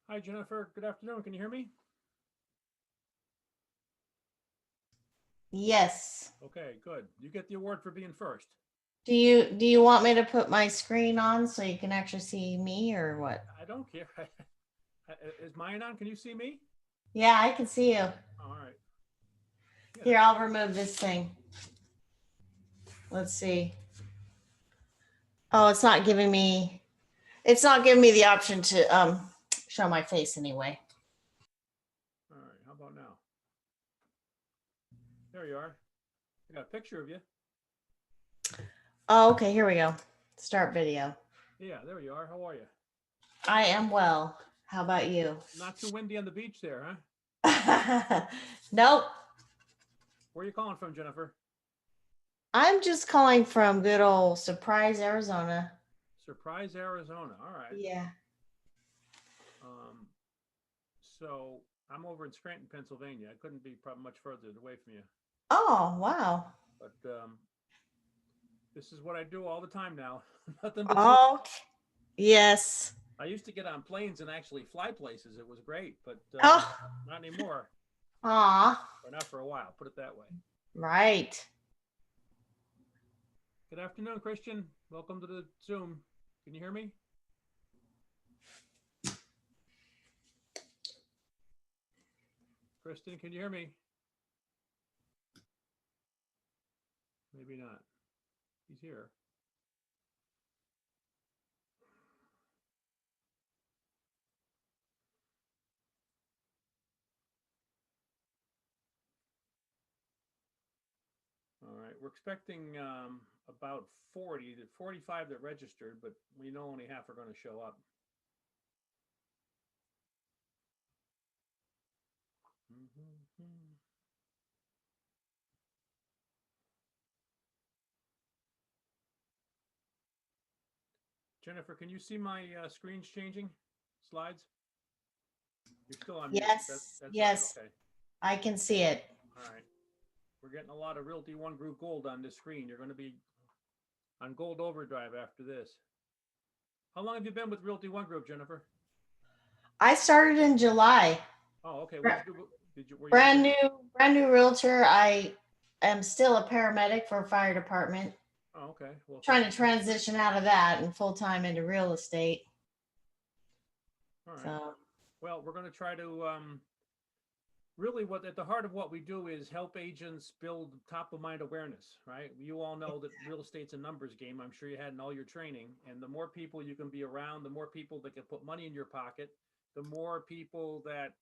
Hi, Jennifer. Good afternoon. Can you hear me? Yes. Okay, good. You get the award for being first. Do you want me to put my screen on so you can actually see me or what? I don't care. Is mine on? Can you see me? Yeah, I can see you. All right. Yeah, Here, I'll remove this thing. Let's see. Oh, it's not giving me the option to show my face anyway. all right. How about now? There you are. I got a picture of you. Oh, okay, here we go. Start video. Yeah, there you are. How are you? I am well. How about you? Not too windy on the beach there, huh? Nope. Where are you calling from, Jennifer? I'm just calling from good old Surprise, Arizona. Surprise, Arizona. All right. Yeah. Um, so I'm over in Scranton, Pennsylvania. I couldn't be probably much further away from you. Oh, wow. But this is what I do all the time now. Nothing but Zoom. Oh, yes. I used to get on planes and actually fly places. It was great, but Oh, not anymore, aw. or not for a while. Put it that way. Right. Good afternoon, Christian. Welcome to the Zoom. Can you hear me? Kristen, can you hear me? Maybe not. He's here. All right. We're expecting about 45 that registered, but we know only half are going to show up. Jennifer, can you see my screens changing? Slides? You're still on mute. Yes. That's right. Yes. Okay. I can see it. All right. We're getting a lot of Realty One Group Gold on this screen. You're going to be on Gold Overdrive after this. How long have you been with Realty One Group, Jennifer? I started in July. Oh, okay. What did you do? Were you Brand working? new, brand new realtor. I am still a paramedic for a fire department. Oh, okay. Well, Trying to transition out of that and full time into real estate. all right. So Well, we're going to try to really what at the heart of what we do is help agents build top of mind awareness, right? You all know that real estate's a numbers game. I'm sure you had in all your training. And the more people you can be around, the more people that can put money in your pocket, the more people that,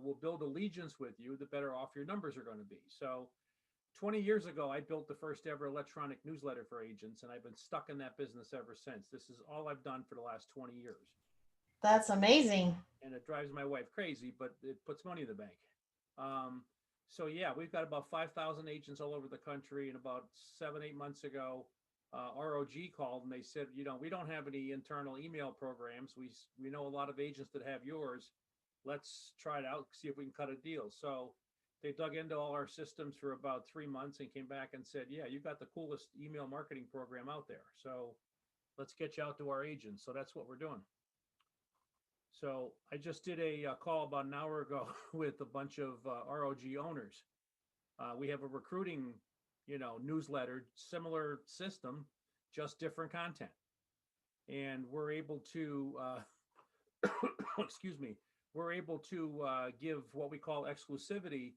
will build allegiance with you, the better off your numbers are going to be. So 20 years ago, I built the first ever electronic newsletter for agents, and I've been stuck in that business ever since. This is all I've done for the last 20 years. that's amazing. And it drives my wife crazy, but it puts money in the bank. Um, so yeah, we've got about 5,000 agents all over the country. And about 7, 8 months ago, ROG called and they said, we don't have any internal email programs. We know a lot of agents that have yours. Let's try it out, see if we can cut a deal. So they dug into all our systems for about 3 months and came back and said, yeah, you got the coolest email marketing program out there. So let's get you out to our agents. So that's what we're doing. So I just did a call about an hour ago with a bunch of ROG owners. We have a recruiting, newsletter, similar system, just different content, and we're able to, excuse me, we're able to give what we call exclusivity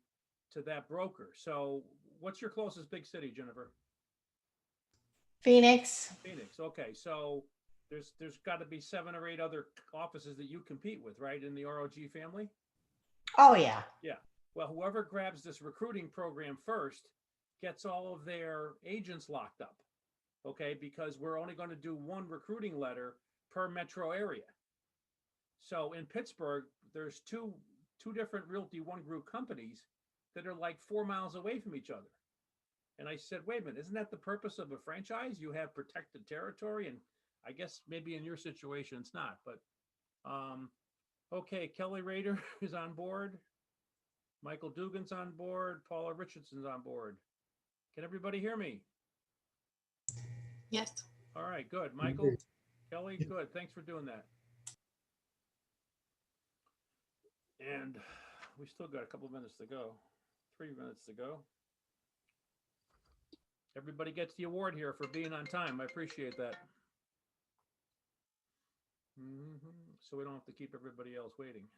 to that broker. So, what's your closest big city, Jennifer? Phoenix. Phoenix. Okay, so there's got to be 7 or 8 other offices that you compete with, right, in the ROG family. Oh yeah. Yeah. Well, whoever grabs this recruiting program first gets all of their agents locked up. Okay, because we're only going to do one recruiting letter per metro area. So in Pittsburgh, there's two different Realty One Group companies that are like 4 miles away from each other. And I said, wait a minute, isn't that the purpose of a franchise? You have protected territory, and I guess maybe in your situation it's not. But okay, Kelly Rader is on board. Michael Dugan's on board. Paula Richardson's on board. Can everybody hear me? Yes. All right, good. Michael, Kelly, good. Thanks for doing that. And we still got a couple of minutes to go. 3 minutes to go. Everybody gets the award here for being on time. I appreciate that. So we don't have to keep everybody else waiting.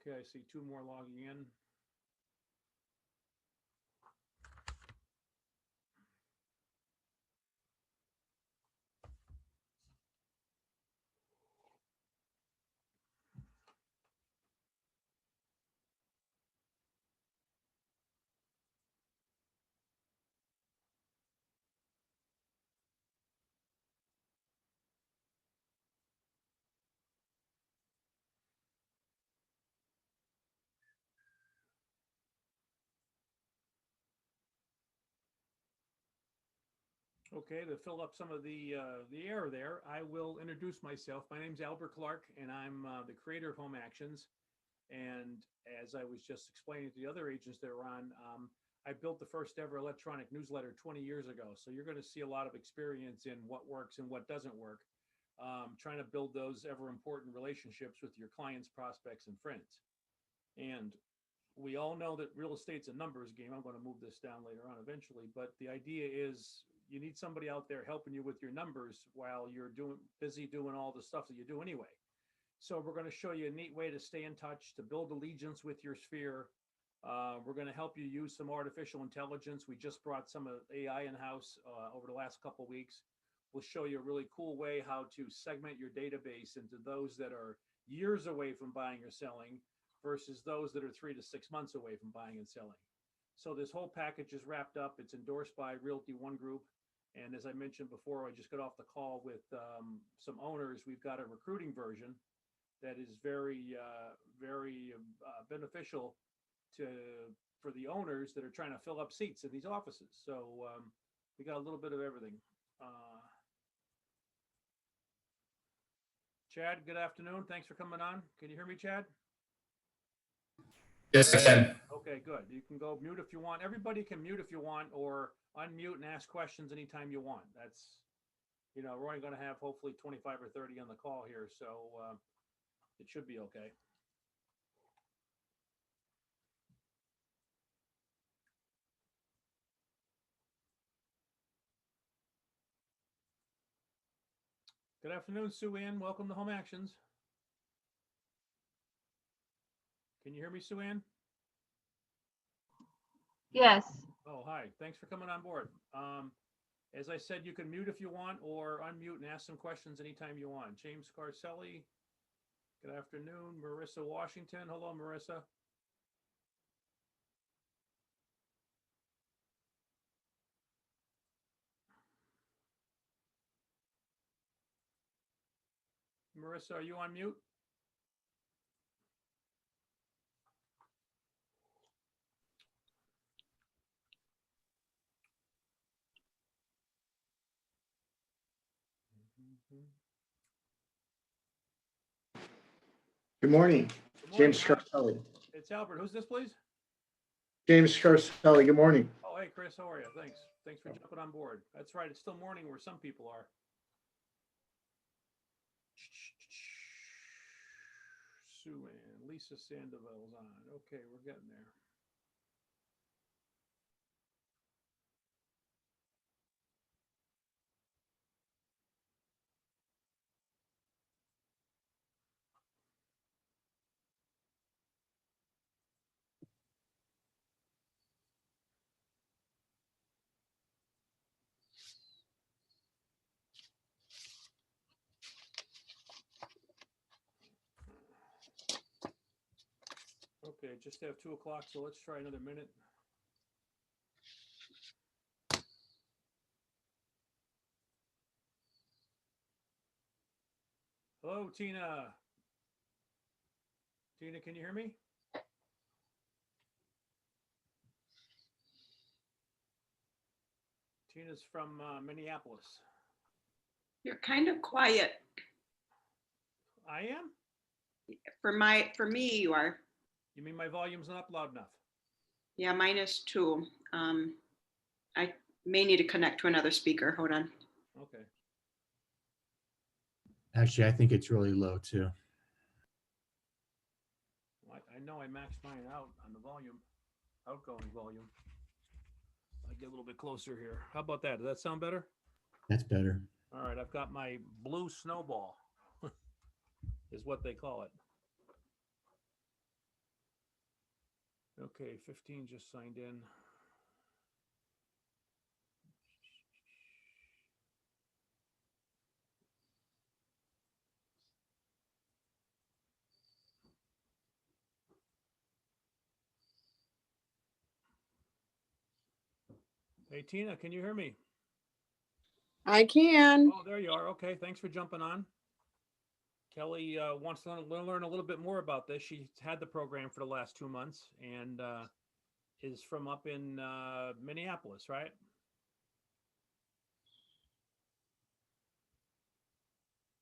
Okay, I see 2 more logging in. Okay, to fill up some of the air there, I will introduce myself. My name's Albert Clark, and I'm the creator of Home Actions. And as I was just explaining to the other agents that are on, I built the first ever electronic newsletter 20 years ago. So you're going to see a lot of experience in what works and what doesn't work, trying to build those ever important relationships with your clients, prospects, and friends. And we all know that real estate's a numbers game. I'm going to move this down later on eventually, but the idea is you need somebody out there helping you with your numbers while you're busy doing all the stuff that you do anyway. So we're going to show you a neat way to stay in touch, to build allegiance with your sphere. We're going to help you use some artificial intelligence. We just brought some AI in-house over the last couple of weeks. We'll show you a really cool way how to segment your database into those that are years away from buying or selling versus those that are 3 to 6 months away from buying and selling. So this whole package is wrapped up. It's endorsed by Realty One Group. And as I mentioned before, I just got off the call with some owners. We've got a recruiting version that is very beneficial for the owners that are trying to fill up seats in these offices. So we got a little bit of everything. Chad, good afternoon. Thanks for coming on. Can you hear me, Chad? Yes, I can. Okay, good. You can go mute if you want. Everybody can mute if you want, or unmute and ask questions anytime you want. That's, we're only going to have hopefully 25 or 30 on the call here, so it should be okay. Good afternoon, Sue Ann. Welcome to Home Actions. Can you hear me, Sue Ann? Yes. Oh, hi. Thanks for coming on board. As I said, you can mute if you want or unmute and ask some questions anytime you want. James Scarcelli. Good afternoon. Marissa Washington. Hello, Marissa. Marissa, are you on mute? Good morning, Good morning. James Scarcelli. It's Albert. Who's this, please? James Scarcelli, good morning. Oh, hey, Chris. How are you? Thanks. Thanks for jumping on board. That's right. It's still morning where some people are. Sue Ann, Lisa Sandoval's on. Okay, we're getting there. Okay, just have 2 o'clock, so let's try another minute. Hello, Tina. Tina, can you hear me? Tina's from Minneapolis. You're kind of quiet. I am? For me, you are. You mean my volume's not loud enough? Yeah, -2. I may need to connect to another speaker. Hold on. Okay. Actually, I think it's really low too. Well, I know I maxed mine out on the volume, outgoing volume. I get a little bit closer here. How about that? Does that sound better? That's better. All right, I've got my blue snowball, is what they call it. Okay, 15 just signed in. Hey, Tina, can you hear me? I can. Oh, there you are. Okay, thanks for jumping on. Kelly wants to learn a little bit more about this. She's had the program for the last 2 months and is from up in Minneapolis, right?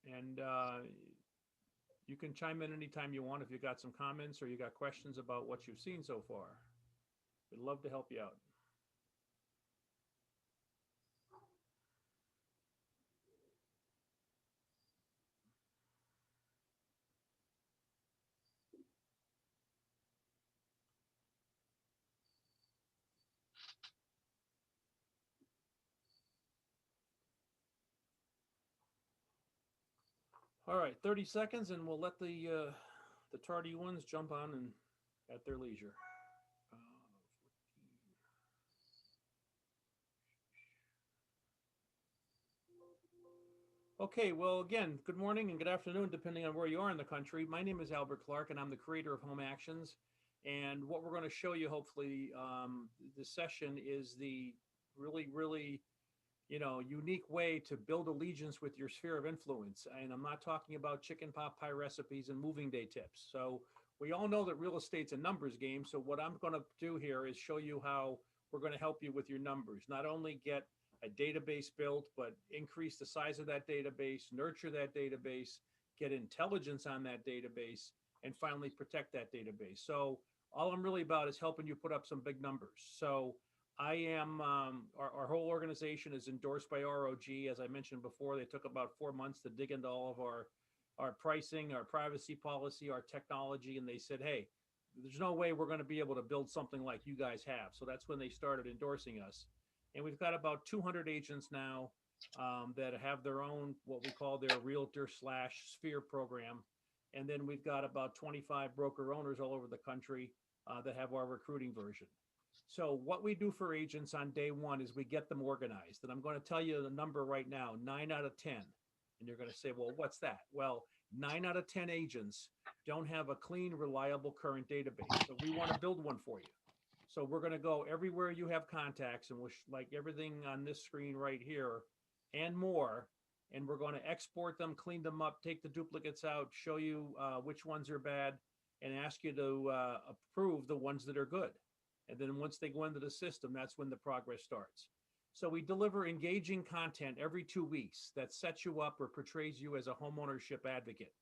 And you can chime in anytime you want if you got some comments or you got questions about what you've seen so far. We'd love to help you out. All right, 30 seconds and we'll let the tardy ones jump on and at their leisure. Okay, well, again, good morning and good afternoon, depending on where you are in the country. My name is Albert Clark, and I'm the creator of Home Actions. And what we're going to show you, hopefully, this session is the really, unique way to build allegiance with your sphere of influence. And I'm not talking about chicken pot pie recipes and moving day tips. So we all know that real estate's a numbers game. So what I'm going to do here is show you how we're going to help you with your numbers. Not only get a database built, but increase the size of that database, nurture that database, get intelligence on that database, and finally protect that database. So all I'm really about is helping you put up some big numbers. So I am, our whole organization is endorsed by ROG. As I mentioned before, they took about 4 months to dig into all of our pricing, our privacy policy, our technology, and they said, hey, there's no way we're going to be able to build something like you guys have. So that's when they started endorsing us. And we've got about 200 agents now that have their own, what we call their realtor/sphere program. And then we've got about 25 broker owners all over the country that have our recruiting version. So what we do for agents on day one is we get them organized. And I'm going to tell you the number right now, 9 out of 10. And you're going to say, well, what's that? Well, 9 out of 10 agents don't have a clean, reliable current database. So we want to build one for you. So we're going to go everywhere you have contacts, and like everything on this screen right here and more. And we're going to export them, clean them up, take the duplicates out, show you which ones are bad, and ask you to approve the ones that are good. And then once they go into the system, that's when the progress starts. So we deliver engaging content every 2 weeks that sets you up or portrays you as a homeownership advocate.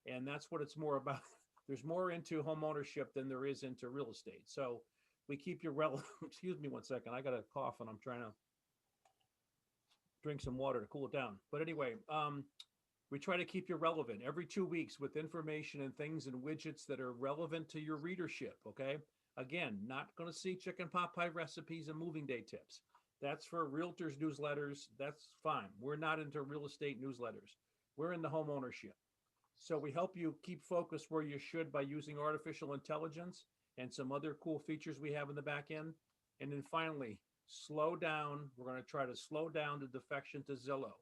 And that's what it's more about. There's more into homeownership than there is into real estate. So we keep you relevant. Excuse me 1 second. I got a cough and I'm trying to drink some water to cool it down. But anyway, we try to keep you relevant every 2 weeks with information and things and widgets that are relevant to your readership. Okay. Again, not going to see chicken pot pie recipes and moving day tips. That's for realtors newsletters. That's fine. We're not into real estate newsletters. We're into home ownership. So we help you keep focused where you should by using artificial intelligence and some other cool features we have in the back end. And then finally, slow down. We're going to try to slow down the defection to Zillow.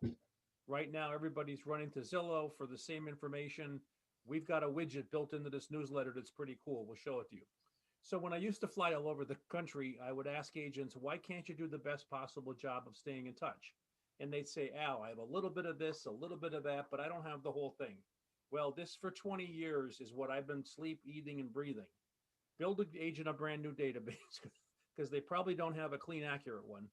Right now, everybody's running to Zillow for the same information. We've got a widget built into this newsletter that's pretty cool. We'll show it to you. So when I used to fly all over the country, I would ask agents, why can't you do the best possible job of staying in touch? And they'd say, Al, I have a little bit of this, a little bit of that, but I don't have the whole thing. Well, this for 20 years is what I've been sleep, eating, and breathing. Build an agent a brand new database because they probably don't have a clean, accurate one.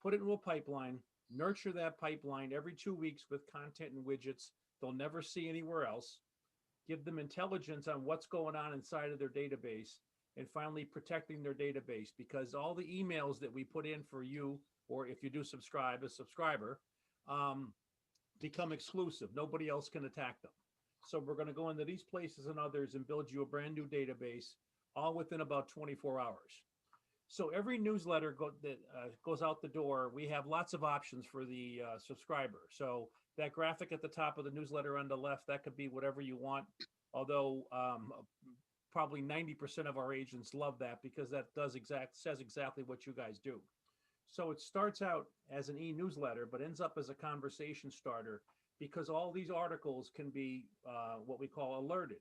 Put it into a pipeline, nurture that pipeline every 2 weeks with content and widgets they'll never see anywhere else. Give them intelligence on what's going on inside of their database, and finally protecting their database, because all the emails that we put in for you, or if you do subscribe, a subscriber, become exclusive. Nobody else can attack them. So we're going to go into these places and others and build you a brand new database, all within about 24 hours. So every newsletter that goes out the door, we have lots of options for the subscriber. So that graphic at the top of the newsletter on the left, that could be whatever you want. Although probably 90% of our agents love that, because that says exactly what you guys do. So it starts out as an e-newsletter, but ends up as a conversation starter, because all these articles can be what we call alerted.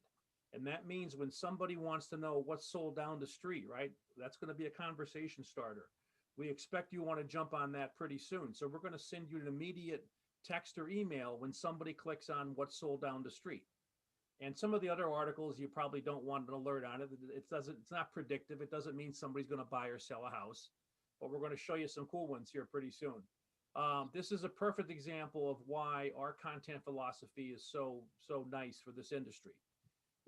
And that means when somebody wants to know what's sold down the street, right? That's going to be a conversation starter. We expect you want to jump on that pretty soon. So we're going to send you an immediate text or email when somebody clicks on what's sold down the street. And some of the other articles, you probably don't want an alert on it. It's not predictive. It doesn't mean somebody's going to buy or sell a house, but we're going to show you some cool ones here pretty soon. This is a perfect example of why our content philosophy is so nice for this industry.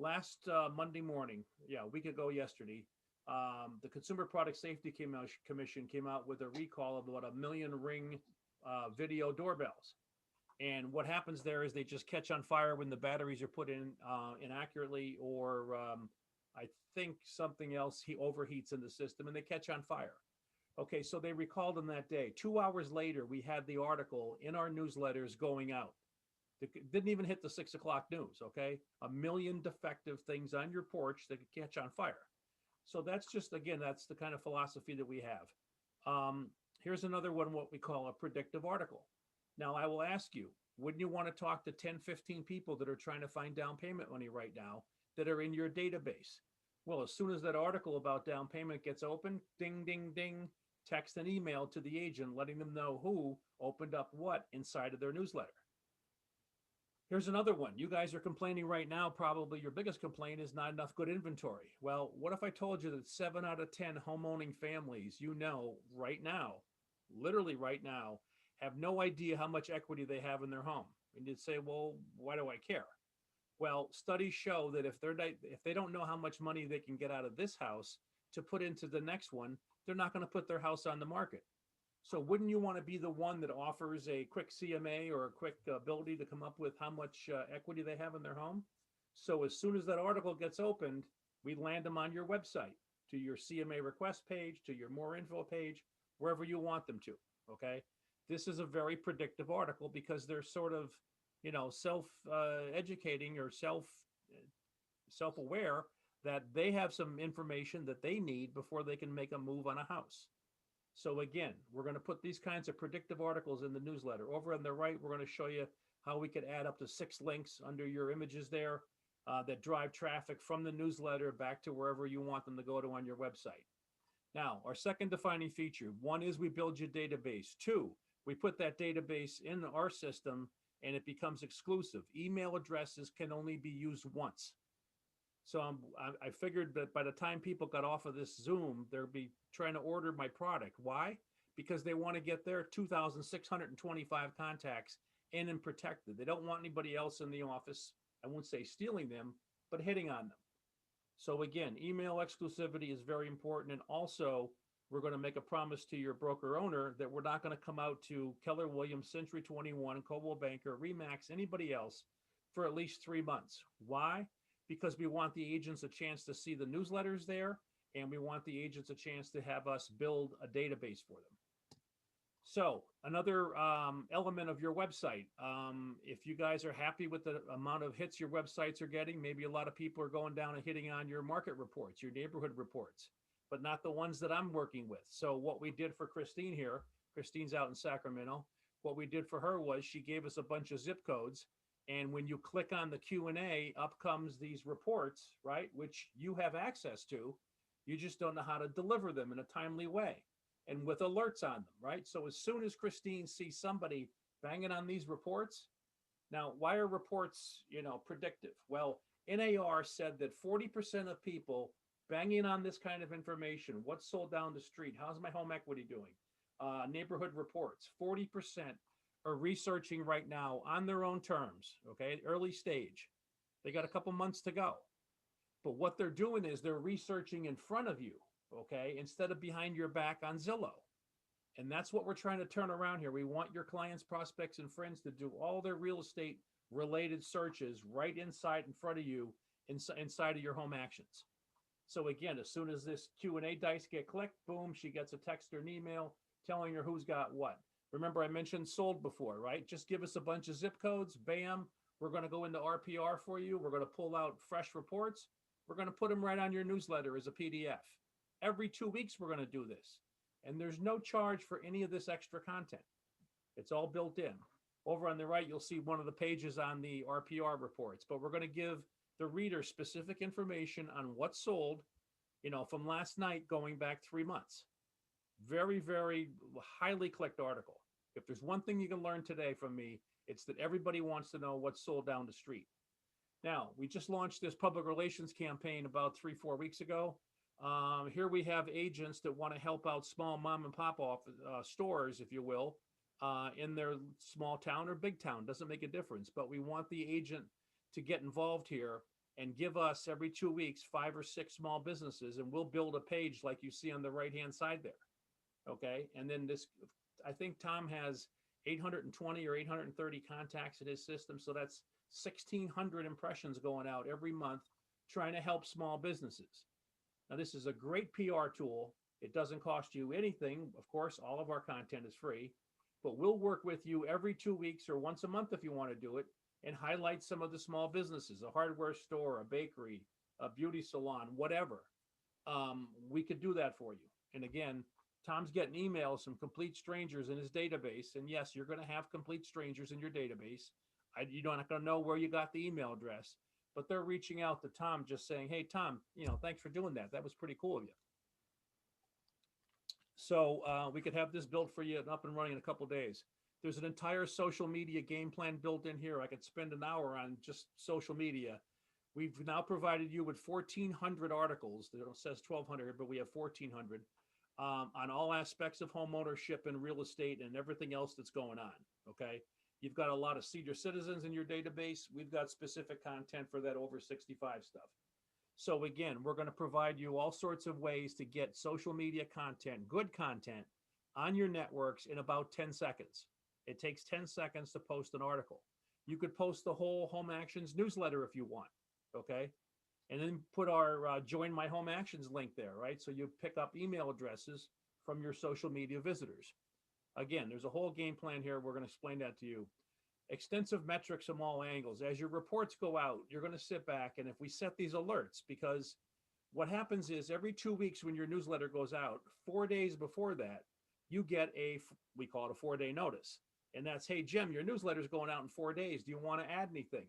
Last Monday morning, a week ago yesterday, the Consumer Product Safety Commission came out with a recall of about 1 million Ring video doorbells. And what happens there is they just catch on fire when the batteries are put in inaccurately, or I think something else overheats in the system and they catch on fire. Okay, so they recalled them that day. 2 hours later, we had the article in our newsletters going out. It didn't even hit the 6 o'clock news, okay? 1 million defective things on your porch that could catch on fire. So that's just, again, that's the kind of philosophy that we have. Here's another one, what we call a predictive article. Now, I will ask you, wouldn't you want to talk to 10, 15 people that are trying to find down payment money right now that are in your database? Well, as soon as that article about down payment gets open, ding, ding, ding, text an email to the agent letting them know who opened up what inside of their newsletter. Here's another one. You guys are complaining right now, probably your biggest complaint is not enough good inventory. Well, what if I told you that 7 out of 10 homeowning families, right now, literally right now, have no idea how much equity they have in their home? And you'd say, well, why do I care? Well, studies show that if they don't know how much money they can get out of this house to put into the next one, they're not going to put their house on the market. So wouldn't you want to be the one that offers a quick CMA or a quick ability to come up with how much equity they have in their home? So as soon as that article gets opened, we land them on your website, to your CMA request page, to your more info page, wherever you want them to, okay? This is a very predictive article because they're sort of, self-educating or self-aware that they have some information that they need before they can make a move on a house. So again, we're going to put these kinds of predictive articles in the newsletter. Over on the right, we're going to show you how we could add up to 6 links under your images there that drive traffic from the newsletter back to wherever you want them to go to on your website. Now, our second defining feature, 1 is we build your database. 2, we put that database in our system and it becomes exclusive. Email addresses can only be used once. So I figured that by the time people got off of this Zoom, they'll be trying to order my product. Why? Because they want to get their 2,625 contacts in and protected. They don't want anybody else in the office, I won't say stealing them, but hitting on them. So again, email exclusivity is very important. And also, we're going to make a promise to your broker owner that we're not going to come out to Keller Williams, Century 21, Coldwell Banker, Remax, anybody else for at least 3 months. Why? Because we want the agents a chance to see the newsletters there, and we want the agents a chance to have us build a database for them. So another element of your website, if you guys are happy with the amount of hits your websites are getting, maybe a lot of people are going down and hitting on your market reports, your neighborhood reports, but not the ones that I'm working with. So what we did for Christine here, Christine's out in Sacramento, what we did for her was she gave us a bunch of zip codes. And when you click on the Q&A, up comes these reports, right, which you have access to. You just don't know how to deliver them in a timely way and with alerts on them, right? So as soon as Christine sees somebody banging on these reports, now why are reports, predictive? Well, NAR said that 40% of people banging on this kind of information, what's sold down the street, how's my home equity doing? Neighborhood reports, 40% are researching right now on their own terms, okay, early stage. They got a couple months to go. But what they're doing is they're researching in front of you, okay, instead of behind your back on Zillow. And that's what we're trying to turn around here. We want your clients, prospects, and friends to do all their real estate related searches right inside in front of you, inside of your home actions. So again, as soon as this Q&A dice get clicked, boom, she gets a text or an email telling her who's got what. Remember I mentioned sold before, right? Just give us a bunch of zip codes, bam, we're going to go into RPR for you. We're going to pull out fresh reports. We're going to put them right on your newsletter as a PDF. Every 2 weeks, we're going to do this. And there's no charge for any of this extra content. It's all built in. Over on the right, you'll see one of the pages on the RPR reports, but we're going to give the reader specific information on what sold, from last night going back 3 months. Very, very highly clicked article. If there's one thing you can learn today from me, it's that everybody wants to know what's sold down the street. Now, we just launched this public relations campaign about 3-4 weeks ago. Here we have agents that want to help out small mom and pop off stores, if you will, in their small town or big town. Doesn't make a difference, but we want the agent to get involved here and give us every 2 weeks 5 or 6 small businesses, and we'll build a page like you see on the right hand side there. Okay, and then this, I think Tom has 820 or 830 contacts in his system, so that's 1,600 impressions going out every month trying to help small businesses. Now, this is a great PR tool. It doesn't cost you anything. Of course, all of our content is free, but we'll work with you every 2 weeks or once a month if you want to do it and highlight some of the small businesses, a hardware store, a bakery, a beauty salon, whatever. We could do that for you. And again, Tom's getting emails from complete strangers in his database. And yes, you're going to have complete strangers in your database. You're not going to know where you got the email address, but they're reaching out to Tom just saying, hey, Tom, thanks for doing that. That was pretty cool of you. So we could have this built for you and up and running in a couple of days. There's an entire social media game plan built in here. I could spend an hour on just social media. We've now provided you with 1,400 articles. It says 1,200, but we have 1,400 on all aspects of home ownership and real estate and everything else that's going on. Okay. You've got a lot of senior citizens in your database. We've got specific content for that over 65 stuff. So again, we're going to provide you all sorts of ways to get social media content, good content on your networks in about 10 seconds. It takes 10 seconds to post an article. You could post the whole Home Actions newsletter if you want, okay? And then put our Join My Home Actions link there, right? So you pick up email addresses from your social media visitors. Again, there's a whole game plan here. We're going to explain that to you. Extensive metrics from all angles. As your reports go out, you're going to sit back, and if we set these alerts, because what happens is every 2 weeks when your newsletter goes out, 4 days before that, you get we call it a 4-day notice. And that's, hey, Jim, your newsletter is going out in 4 days. Do you want to add anything?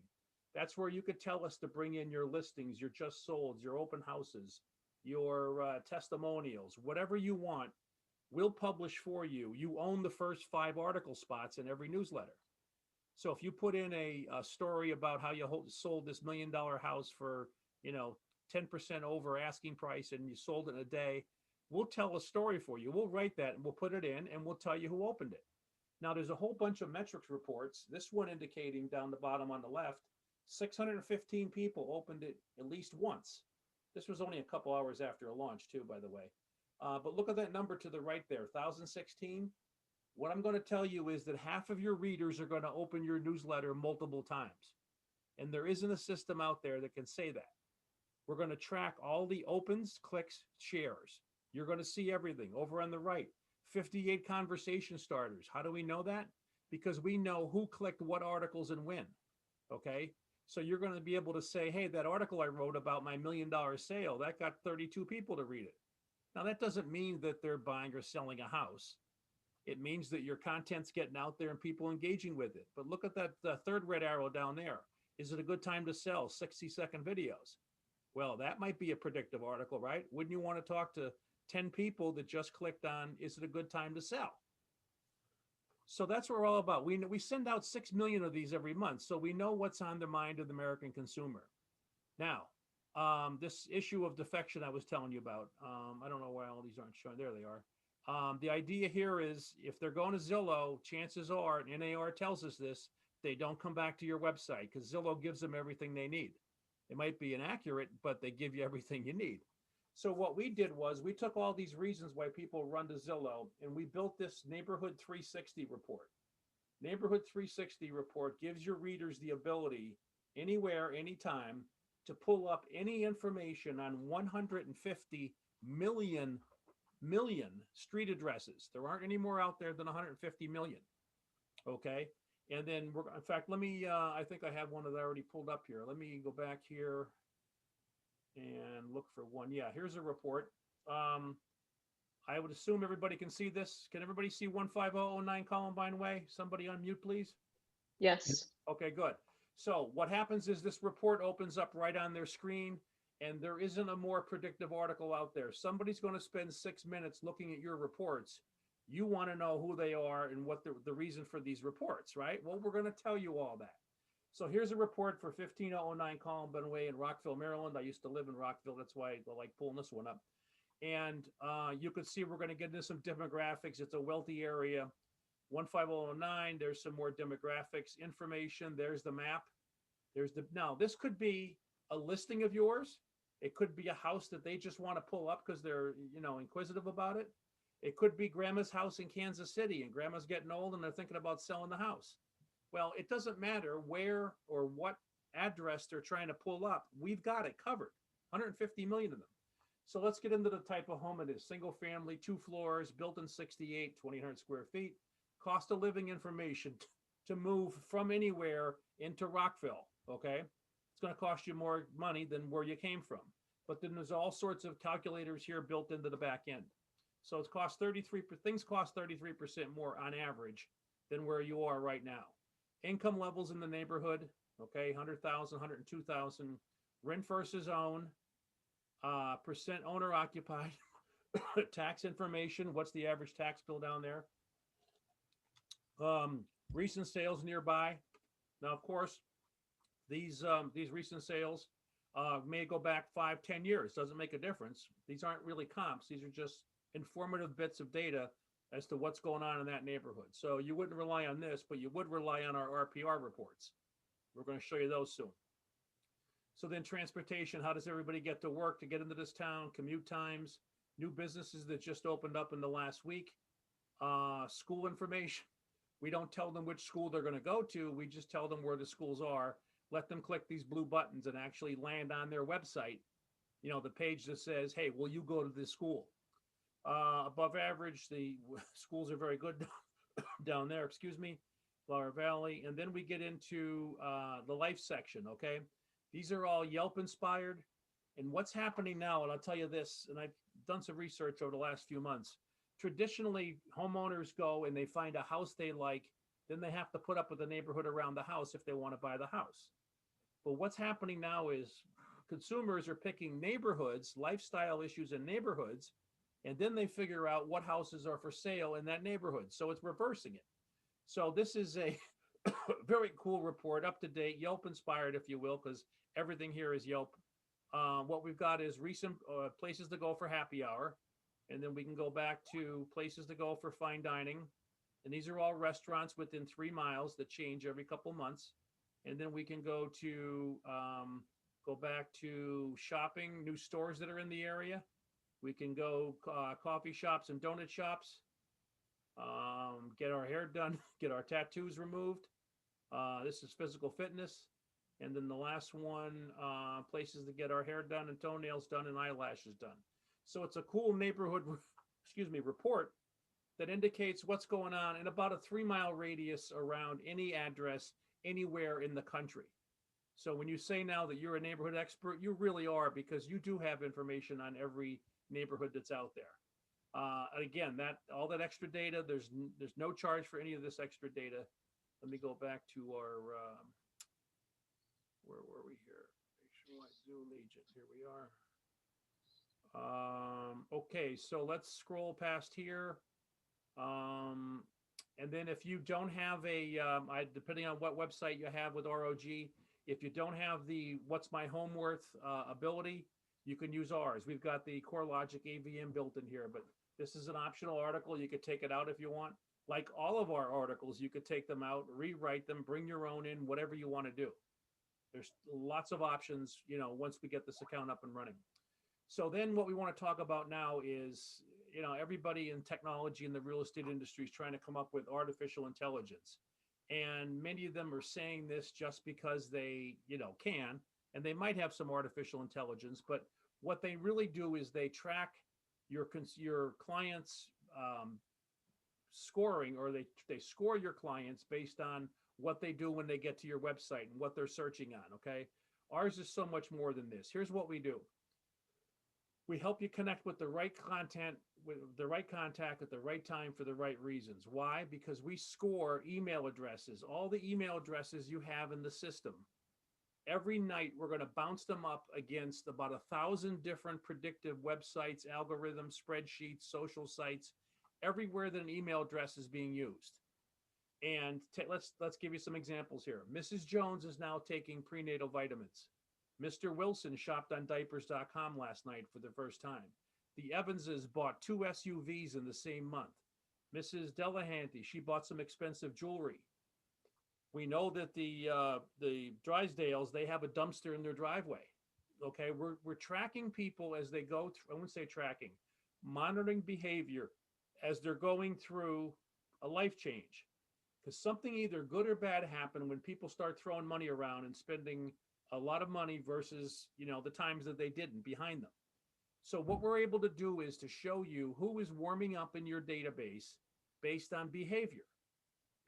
That's where you could tell us to bring in your listings, your just solds, your open houses, your testimonials, whatever you want, we'll publish for you. You own the first 5 article spots in every newsletter. So if you put in a story about how you sold this $1 million house for, 10% over asking price and you sold it in a day, we'll tell a story for you. We'll write that and we'll put it in and we'll tell you who opened it. Now there's a whole bunch of metrics reports. This one indicating down the bottom on the left, 615 people opened it at least once. This was only a couple hours after a launch too, by the way. But look at that number to the right there, 1,016. What I'm going to tell you is that half of your readers are going to open your newsletter multiple times. And there isn't a system out there that can say that. We're going to track all the opens, clicks, shares. You're going to see everything over on the right. 58 conversation starters. How do we know that? Because we know who clicked what articles and when. Okay. So you're going to be able to say, hey, that article I wrote about my $1 million sale, that got 32 people to read it. Now that doesn't mean that they're buying or selling a house. It means that your content's getting out there and people engaging with it. But look at that third red arrow down there. Is it a good time to sell 60-second videos? Well, that might be a predictive article, right? Wouldn't you want to talk to 10 people that just clicked on, is it a good time to sell? So that's what we're all about. We send out 6 million of these every month, so we know what's on the mind of the American consumer. Now, this issue of defection I was telling you about, I don't know why all these aren't showing. There they are. The idea here is if they're going to Zillow, chances are, and NAR tells us this, they don't come back to your website because Zillow gives them everything they need. It might be inaccurate, but they give you everything you need. So what we did was we took all these reasons why people run to Zillow and we built this Neighborhood 360 report. Neighborhood 360 report gives your readers the ability anywhere, anytime to pull up any information on 150 million street addresses. There aren't any more out there than 150 million. Okay. And then in fact, let me, I think I have one that I already pulled up here. Let me go back here and look for one. Yeah, here's a report. I would assume everybody can see this. Can everybody see 15009 Columbine Way? Somebody unmute, please. Yes. Okay, good. So what happens is this report opens up right on their screen, and there isn't a more predictive article out there. Somebody's going to spend 6 minutes looking at your reports. You want to know who they are and what the reason for these reports, right? Well, we're going to tell you all that. So here's a report for 15009 Columbine Way in Rockville, Maryland. I used to live in Rockville. That's why I like pulling this one up. And you can see we're going to get into some demographics. It's a wealthy area. 15009, there's some more demographics information. There's the map. Now this could be a listing of yours. It could be a house that they just want to pull up because they're, inquisitive about it. It could be grandma's house in Kansas City and grandma's getting old and they're thinking about selling the house. Well, it doesn't matter where or what address they're trying to pull up. We've got it covered, 150 million of them. So let's get into the type of home it is. Single family, 2 floors, built in 68, 2,800 square feet. Cost of living information to move from anywhere into Rockville, okay? It's going to cost you more money than where you came from. But then there's all sorts of calculators here built into the back end. So it's cost 33%, things cost 33% more on average than where you are right now. Income levels in the neighborhood, okay, 100,000, 102,000. Rent versus own, percent owner occupied, tax information, what's the average tax bill down there? Recent sales nearby. Now, of course, these recent sales may go back 5-10 years. Doesn't make a difference. These aren't really comps. These are just informative bits of data as to what's going on in that neighborhood. So you wouldn't rely on this, but you would rely on our RPR reports. We're going to show you those soon. So then transportation, how does everybody get to work to get into this town? Commute times, new businesses that just opened up in the last week, school information. We don't tell them which school they're going to go to. We just tell them where the schools are. Let them click these blue buttons and actually land on their website. The page that says, hey, will you go to this school? Above average, the schools are very good down there, Flower Valley. And then we get into the life section, okay? These are all Yelp inspired. And what's happening now, and I'll tell you this, and I've done some research over the last few months. Traditionally, homeowners go and they find a house they like, then they have to put up with the neighborhood around the house if they want to buy the house. But what's happening now is consumers are picking neighborhoods, lifestyle issues in neighborhoods, and then they figure out what houses are for sale in that neighborhood. So it's reversing it. So this is a very cool report, up to date, Yelp inspired, if you will, because everything here is Yelp. What we've got is recent places to go for happy hour. And then we can go back to places to go for fine dining. And these are all restaurants within 3 miles that change every couple months. And then we can go to go back to shopping, new stores that are in the area. We can go coffee shops and donut shops, get our hair done, get our tattoos removed. This is physical fitness. And then the last one, places to get our hair done and toenails done and eyelashes done. So it's a cool neighborhood, report that indicates what's going on in about a 3-mile radius around any address anywhere in the country. So when you say now that you're a neighborhood expert, you really are, because you do have information on every neighborhood that's out there. Again, all that extra data, there's no charge for any of this extra data. Let me go back to our, where were we here? Make sure Zoom agent, here we are. Okay, so let's scroll past here. And then if you don't have a, depending on what website you have with ROG, if you don't have the What's My Home Worth ability, you can use ours. We've got the CoreLogic AVM built in here, but this is an optional article. You could take it out if you want. Like all of our articles, you could take them out, rewrite them, bring your own in, whatever you want to do. There's lots of options, you know, once we get this account up and running. So then what we want to talk about now is, you know, everybody in technology in the real estate industry is trying to come up with artificial intelligence. And many of them are saying this just because they, you know, can, and they might have some artificial intelligence, but what they really do is they track your clients' scoring, or they score your clients based on what they do when they get to your website and what they're searching on, okay? Ours is so much more than this. Here's what we do. We help you connect with the right content, with the right contact at the right time for the right reasons. Why? Because we score email addresses, all the email addresses you have in the system. Every night, we're going to bounce them up against about 1,000 different predictive websites, algorithms, spreadsheets, social sites, everywhere that an email address is being used. And let's give you some examples here. Mrs. Jones is now taking prenatal vitamins. Mr. Wilson shopped on diapers.com last night for the first time. The Evanses bought 2 SUVs in the same month. Mrs. Delahanty, she bought some expensive jewelry. We know that the Drysdales, they have a dumpster in their driveway. Okay, we're tracking people as they go through, I wouldn't say tracking, monitoring behavior as they're going through a life change. Because something either good or bad happened when people start throwing money around and spending a lot of money versus, you know, the times that they didn't behind them. So what we're able to do is to show you who is warming up in your database based on behavior.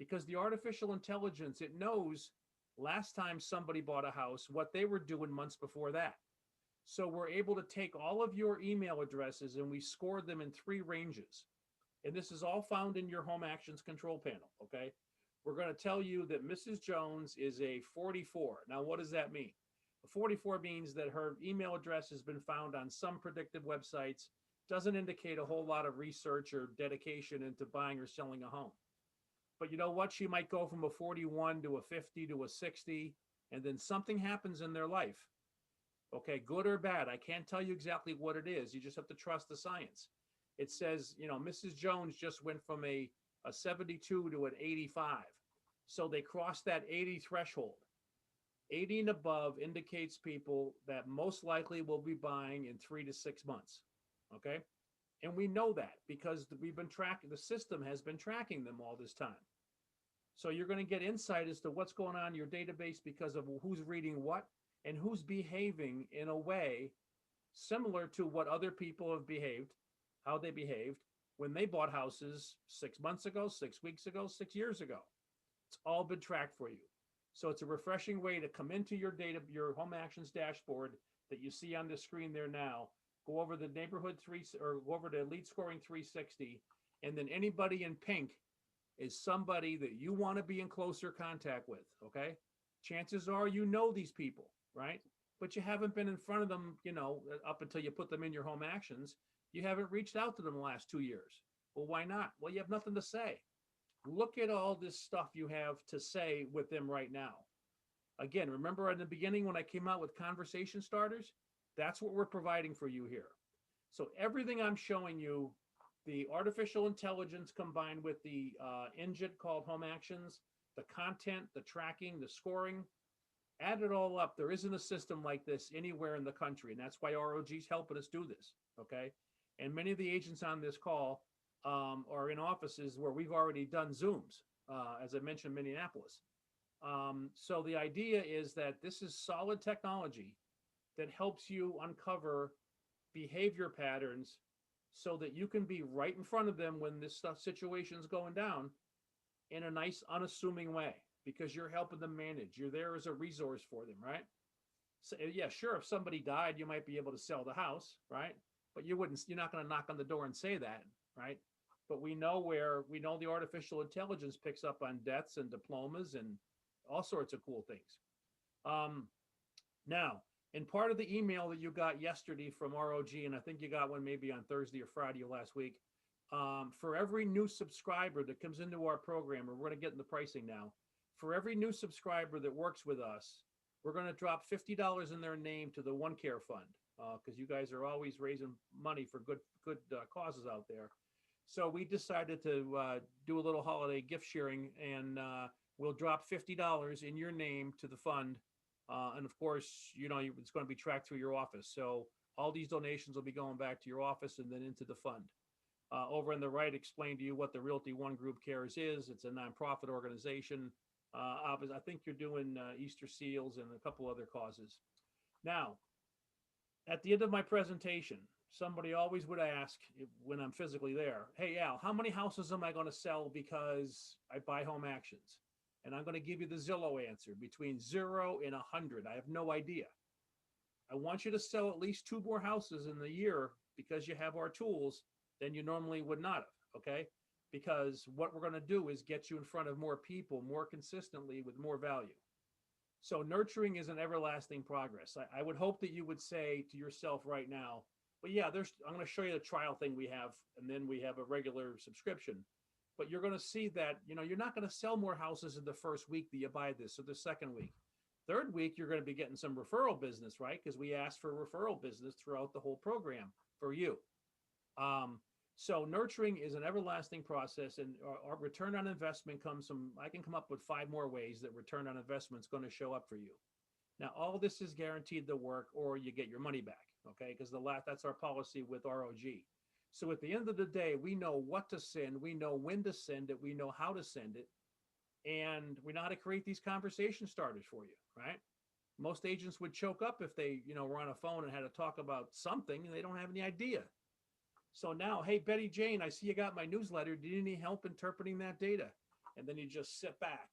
Because the artificial intelligence, it knows last time somebody bought a house, what they were doing months before that. So we're able to take all of your email addresses and we scored them in 3 ranges. And this is all found in your Home Actions control panel, okay? We're going to tell you that Mrs. Jones is a 44. Now, what does that mean? A 44 means that her email address has been found on some predictive websites, doesn't indicate a whole lot of research or dedication into buying or selling a home. But you know what? She might go from a 41 to a 50 to a 60, and then something happens in their life. Okay, good or bad. I can't tell you exactly what it is. You just have to trust the science. It says, you know, Mrs. Jones just went from a 72 to an 85. So they crossed that 80 threshold. 80 and above indicates people that most likely will be buying in 3 to 6 months. Okay. And we know that because we've been tracking, the system has been tracking them all this time. So you're going to get insight as to what's going on in your database because of who's reading what and who's behaving in a way similar to what other people have behaved, how they behaved when they bought houses 6 months ago, 6 weeks ago, 6 years ago. It's all been tracked for you. So it's a refreshing way to come into your data, your Home Actions dashboard that you see on the screen there now. Go over the neighborhood 3 or go over to Lead Scoring 360, and then anybody in pink is somebody that you want to be in closer contact with. Okay, chances are you know these people, right? But you haven't been in front of them, you know, up until you put them in your Home Actions. You haven't reached out to them the last 2 years. Well, why not? Well, you have nothing to say. Look at all this stuff you have to say with them right now. Again, remember in the beginning when I came out with conversation starters? That's what we're providing for you here. So everything I'm showing you, the artificial intelligence combined with the engine called Home Actions, the content, the tracking, the scoring, add it all up. There isn't a system like this anywhere in the country. And that's why ROG is helping us do this. Okay. And many of the agents on this call are in offices where we've already done Zooms, as I mentioned, Minneapolis. So the idea is that this is solid technology that helps you uncover behavior patterns so that you can be right in front of them when this stuff situation is going down in a nice, unassuming way, because you're helping them manage. You're there as a resource for them, right? So yeah, sure, if somebody died, you might be able to sell the house, right? But you're not going to knock on the door and say that, right? But we know the artificial intelligence picks up on deaths and diplomas and all sorts of cool things. Now, And part of the email that you got yesterday from ROG, and I think you got one maybe on Thursday or Friday of last week, for every new subscriber that comes into our program, and we're going to get in the pricing now, for every new subscriber that works with us, we're going to drop $50 in their name to the One Care Fund, because you guys are always raising money for good causes out there. So we decided to do a little holiday gift sharing, and we'll drop $50 in your name to the fund. And of course, you know, it's going to be tracked through your office. So all these donations will be going back to your office and then into the fund. Over on the right, explain to you what the Realty One Group Cares is. It's a nonprofit organization. I think you're doing Easter seals and a couple other causes. Now, at the end of my presentation, somebody always would ask when I'm physically there, hey, Al, how many houses am I going to sell because I buy home actions? And I'm going to give you the Zillow answer, between 0 and 100. I have no idea. I want you to sell at least 2 more houses in the year because you have our tools than you normally would not have, okay? Because what we're going to do is get you in front of more people more consistently with more value. So nurturing is an everlasting progress. I would hope that you would say to yourself right now, but yeah, I'm going to show you the trial thing we have, and then we have a regular subscription. But you're going to see that, you know, you're not going to sell more houses in the first week that you buy this, or the second week. Third week, you're going to be getting some referral business, right? Because we ask for referral business throughout the whole program for you. So nurturing is an everlasting process, and our return on investment comes from, I can come up with 5 more ways that return on investment is going to show up for you. Now, all this is guaranteed to work, or you get your money back, okay? Because that's our policy with ROG. So at the end of the day, we know what to send, we know when to send it, we know how to send it, and we know how to create these conversation starters for you, right? Most agents would choke up if they, you know, were on a phone and had to talk about something and they don't have any idea. So now, hey, Betty Jane, I see you got my newsletter. Do you need help interpreting that data? And then you just sit back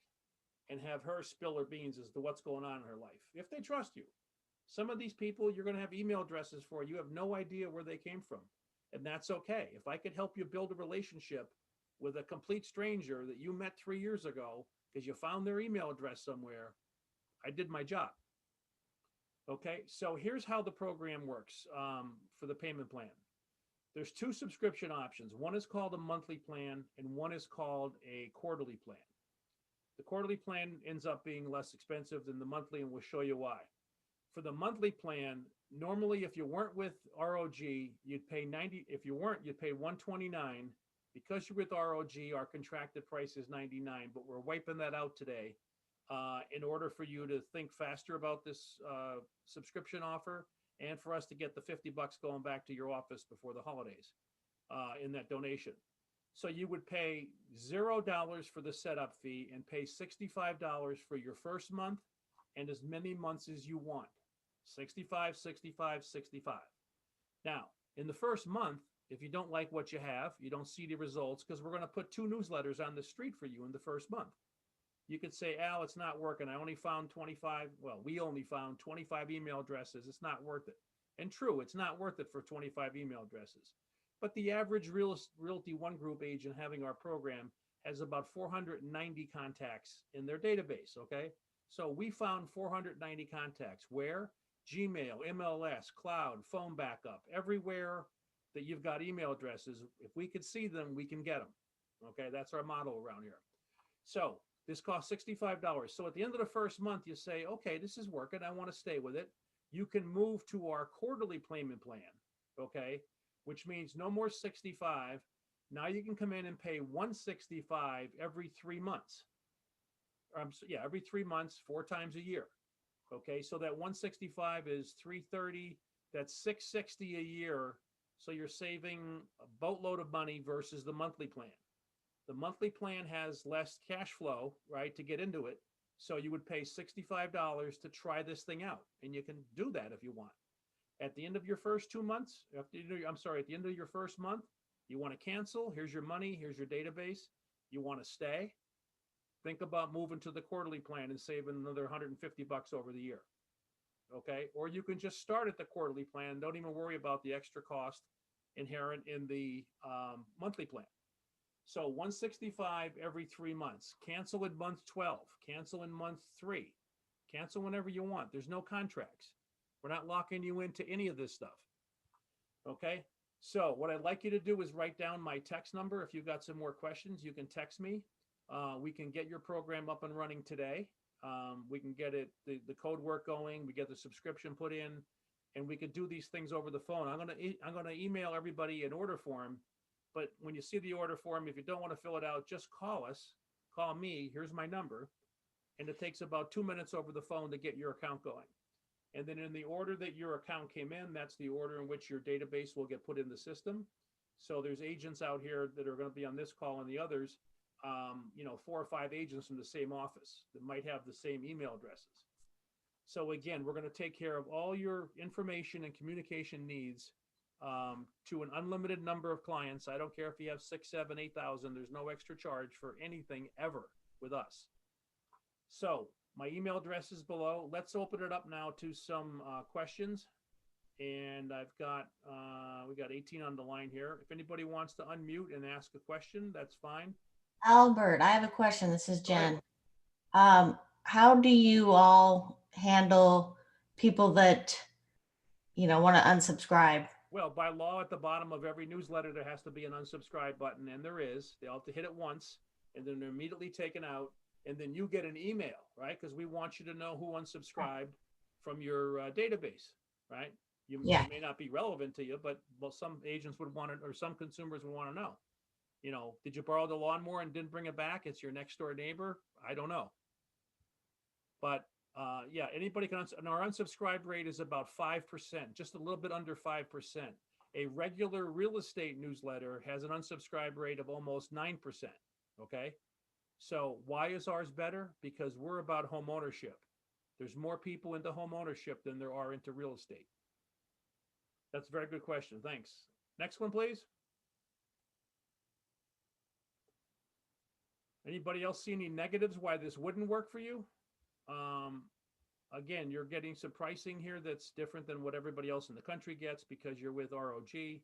and have her spill her beans as to what's going on in her life, if they trust you. Some of these people, you're going to have email addresses for. You have no idea where they came from. And that's okay. If I could help you build a relationship with a complete stranger that you met 3 years ago because you found their email address somewhere, I did my job. Okay, so here's how the program works for the payment plan. There's 2 subscription options. One is called a monthly plan, and one is called a quarterly plan. The quarterly plan ends up being less expensive than the monthly, and we'll show you why. For the monthly plan, normally if you weren't with ROG, you'd pay 90. If you weren't, you'd pay 129. Because you're with ROG, our contracted price is 99, but we're wiping that out today in order for you to think faster about this subscription offer, and for us to get the $50 going back to your office before the holidays in that donation. So you would pay $0 for the setup fee and pay $65 for your first month and as many months as you want. 65, 65, 65. Now, in the first month, if you don't like what you have, you don't see the results, because we're going to put 2 newsletters on the street for you in the first month. You could say, Al, it's not working. I only found 25. Well, we only found 25 email addresses. It's not worth it. And true, it's not worth it for 25 email addresses. But the average Realty One Group agent having our program has about 490 contacts in their database, okay? So we found 490 contacts. Where? Gmail, MLS, cloud, phone backup, everywhere that you've got email addresses. If we could see them, we can get them. Okay, that's our model around here. So this costs $65. So at the end of the first month, you say, okay, this is working. I want to stay with it. You can move to our quarterly payment plan, okay, which means no more 65. Now you can come in and pay 165 every 3 months. Every 3 months, 4 times a year. Okay, so that 165 is 330. That's 660 a year. So you're saving a boatload of money versus the monthly plan. The monthly plan has less cash flow, right, to get into it. So you would pay $65 to try this thing out, and you can do that if you want. At the end of your first 2 months, at the end of your first month, you want to cancel, here's your money, here's your database. You want to stay, think about moving to the quarterly plan and saving another $150 over the year. Okay, or you can just start at the quarterly plan. Don't even worry about the extra cost inherent in the monthly plan. So 165 every 3 months. Cancel in month 12. Cancel in month 3. Cancel whenever you want. There's no contracts. We're not locking you into any of this stuff. Okay? So what I'd like you to do is write down my text number. If you've got some more questions, you can text me. We can get your program up and running today. We can get the code work going. We get the subscription put in, and we could do these things over the phone. I'm gonna email everybody an order form, but when you see the order form, if you don't want to fill it out, just call us. Call me. Here's my number, and it takes about 2 minutes over the phone to get your account going. And then in the order that your account came in, that's the order in which your database will get put in the system. So there's agents out here that are going to be on this call and the others, 4 or 5 agents from the same office that might have the same email addresses. So again, we're going to take care of all your information and communication needs to an unlimited number of clients. I don't care if you have 6, 7, 8,000, there's no extra charge for anything ever with us. So my email address is below. Let's open it up now to some questions. And I've got, we got 18 on the line here. If anybody wants to unmute and ask a question, that's fine. Albert, I have a question. This is Go ahead. Jen. How do you all handle people that, want to unsubscribe? Well, by law, at the bottom of every newsletter, there has to be an unsubscribe button, and there is. They all have to hit it once, and then they're immediately taken out. And then you get an email, right? Because we want you to know who unsubscribed from your database, right? Yeah. It may not be relevant to you, but some agents would want it, or some consumers would want to know. Did you borrow the lawnmower and didn't bring it back? It's your next door neighbor. I don't know. But yeah, anybody can. And our unsubscribe rate is about 5%, just a little bit under 5%. A regular real estate newsletter has an unsubscribe rate of almost 9%. Okay. So why is ours better? Because we're about home ownership. There's more people into home ownership than there are into real estate. That's a very good question. Thanks. Next one, please. Anybody else see any negatives why this wouldn't work for you? Again, you're getting some pricing here that's different than what everybody else in the country gets because you're with ROG.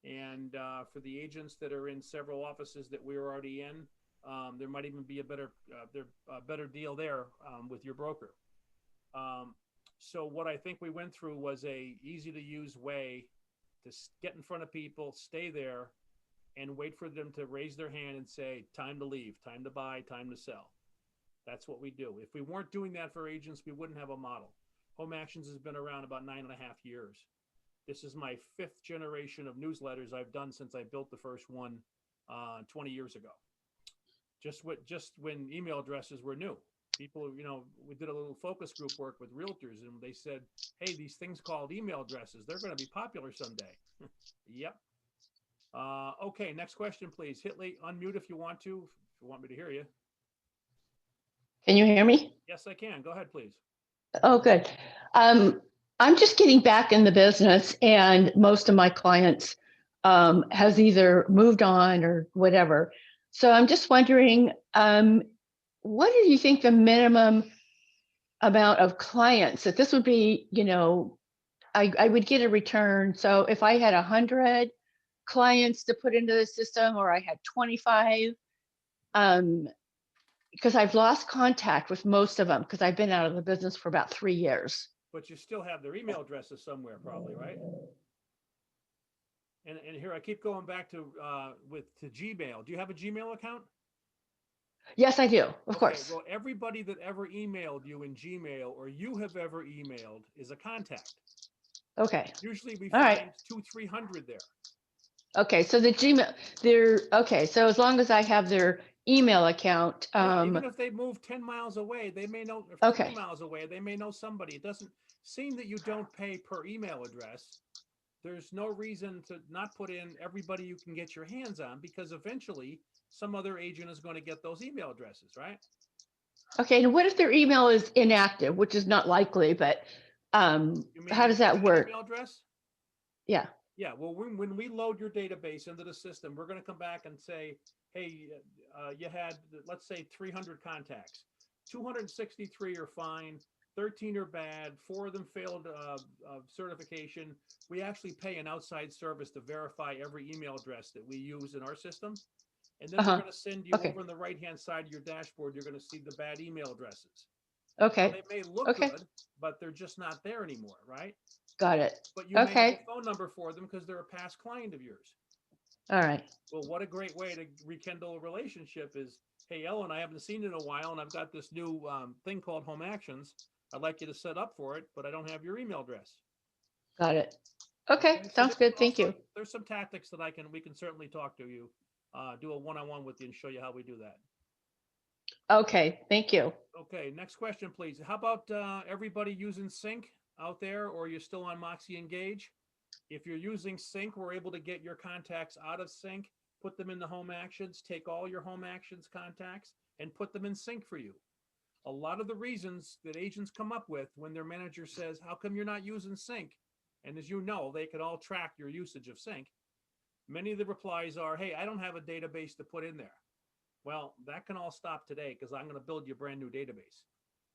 And for the agents that are in several offices that we're already in, there might even be a better deal there with your broker. So what I think we went through was a easy to use way to get in front of people, stay there, and wait for them to raise their hand and say, time to leave, time to buy, time to sell. That's what we do. If we weren't doing that for agents, we wouldn't have a model. Home Actions has been around about 9.5 years. This is my 5th generation of newsletters I've done since I built the first one 20 years ago. Just when email addresses were new. People, we did a little focus group work with realtors and they said, hey, these things called email addresses, they're going to be popular someday. Yep. Okay, next question, please. Hitley, unmute if you want me to hear you. Can you hear me? Yes, I can. Go ahead, please. Oh, good. I'm just getting back in the business and most of my clients has either moved on or whatever. So I'm just wondering, what do you think the minimum amount of clients that this would be, I would get a return. So if I had 100 clients to put into the system or I had 25, because I've lost contact with most of them because I've been out of the business for about 3 years. But you still have their email addresses somewhere probably, right? And here I keep going back to Gmail. Do you have a Gmail account? Yes, I do. Of Okay, course. well, everybody that ever emailed you in Gmail or you have ever emailed is a contact. Okay. Usually we All find right. 200-300 there. Okay. So the Gmail, okay. So as long as I have their email account, Yeah, even if they move 10 miles away, they may know, or 50 Okay. miles away, they may know somebody. It doesn't seem that you don't pay per email address. There's no reason to not put in everybody you can get your hands on because eventually some other agent is going to get those email addresses, right? Okay. And what if their email is inactive, which is not likely, but You mean how does that an work? email address? Yeah. Yeah, well, when we load your database into the system, we're going to come back and say, hey, you had, let's say, 300 contacts. 263 are fine, 13 are bad, 4 of them failed certification. We actually pay an outside service to verify every email address that we use in our system. And then we're going to send you Okay. over on the right-hand side of your dashboard, you're going to see the bad email addresses. Okay, They may look Okay. good, but they're just not there anymore, right? got it. But you may have Okay, a phone number for them because they're a past client of yours. all right. Well, what a great way to rekindle a relationship is, hey, Ellen, I haven't seen you in a while, and I've got this new thing called Home Actions. I'd like you to set up for it, but I don't have your email address. Got it. Okay, Okay, so sounds good. Thank you. there's some tactics that we can certainly talk to you, do a one-on-one with you and show you how we do that. Okay, thank you. Okay, next question, please. How about everybody using Sync out there, or you're still on Moxie Engage? If you're using Sync, we're able to get your contacts out of Sync, put them in the Home Actions, take all your Home Actions contacts and put them in Sync for you. A lot of the reasons that agents come up with when their manager says, how come you're not using Sync? And as you know, they can all track your usage of Sync. Many of the replies are, hey, I don't have a database to put in there. Well, that can all stop today because I'm going to build you a brand new database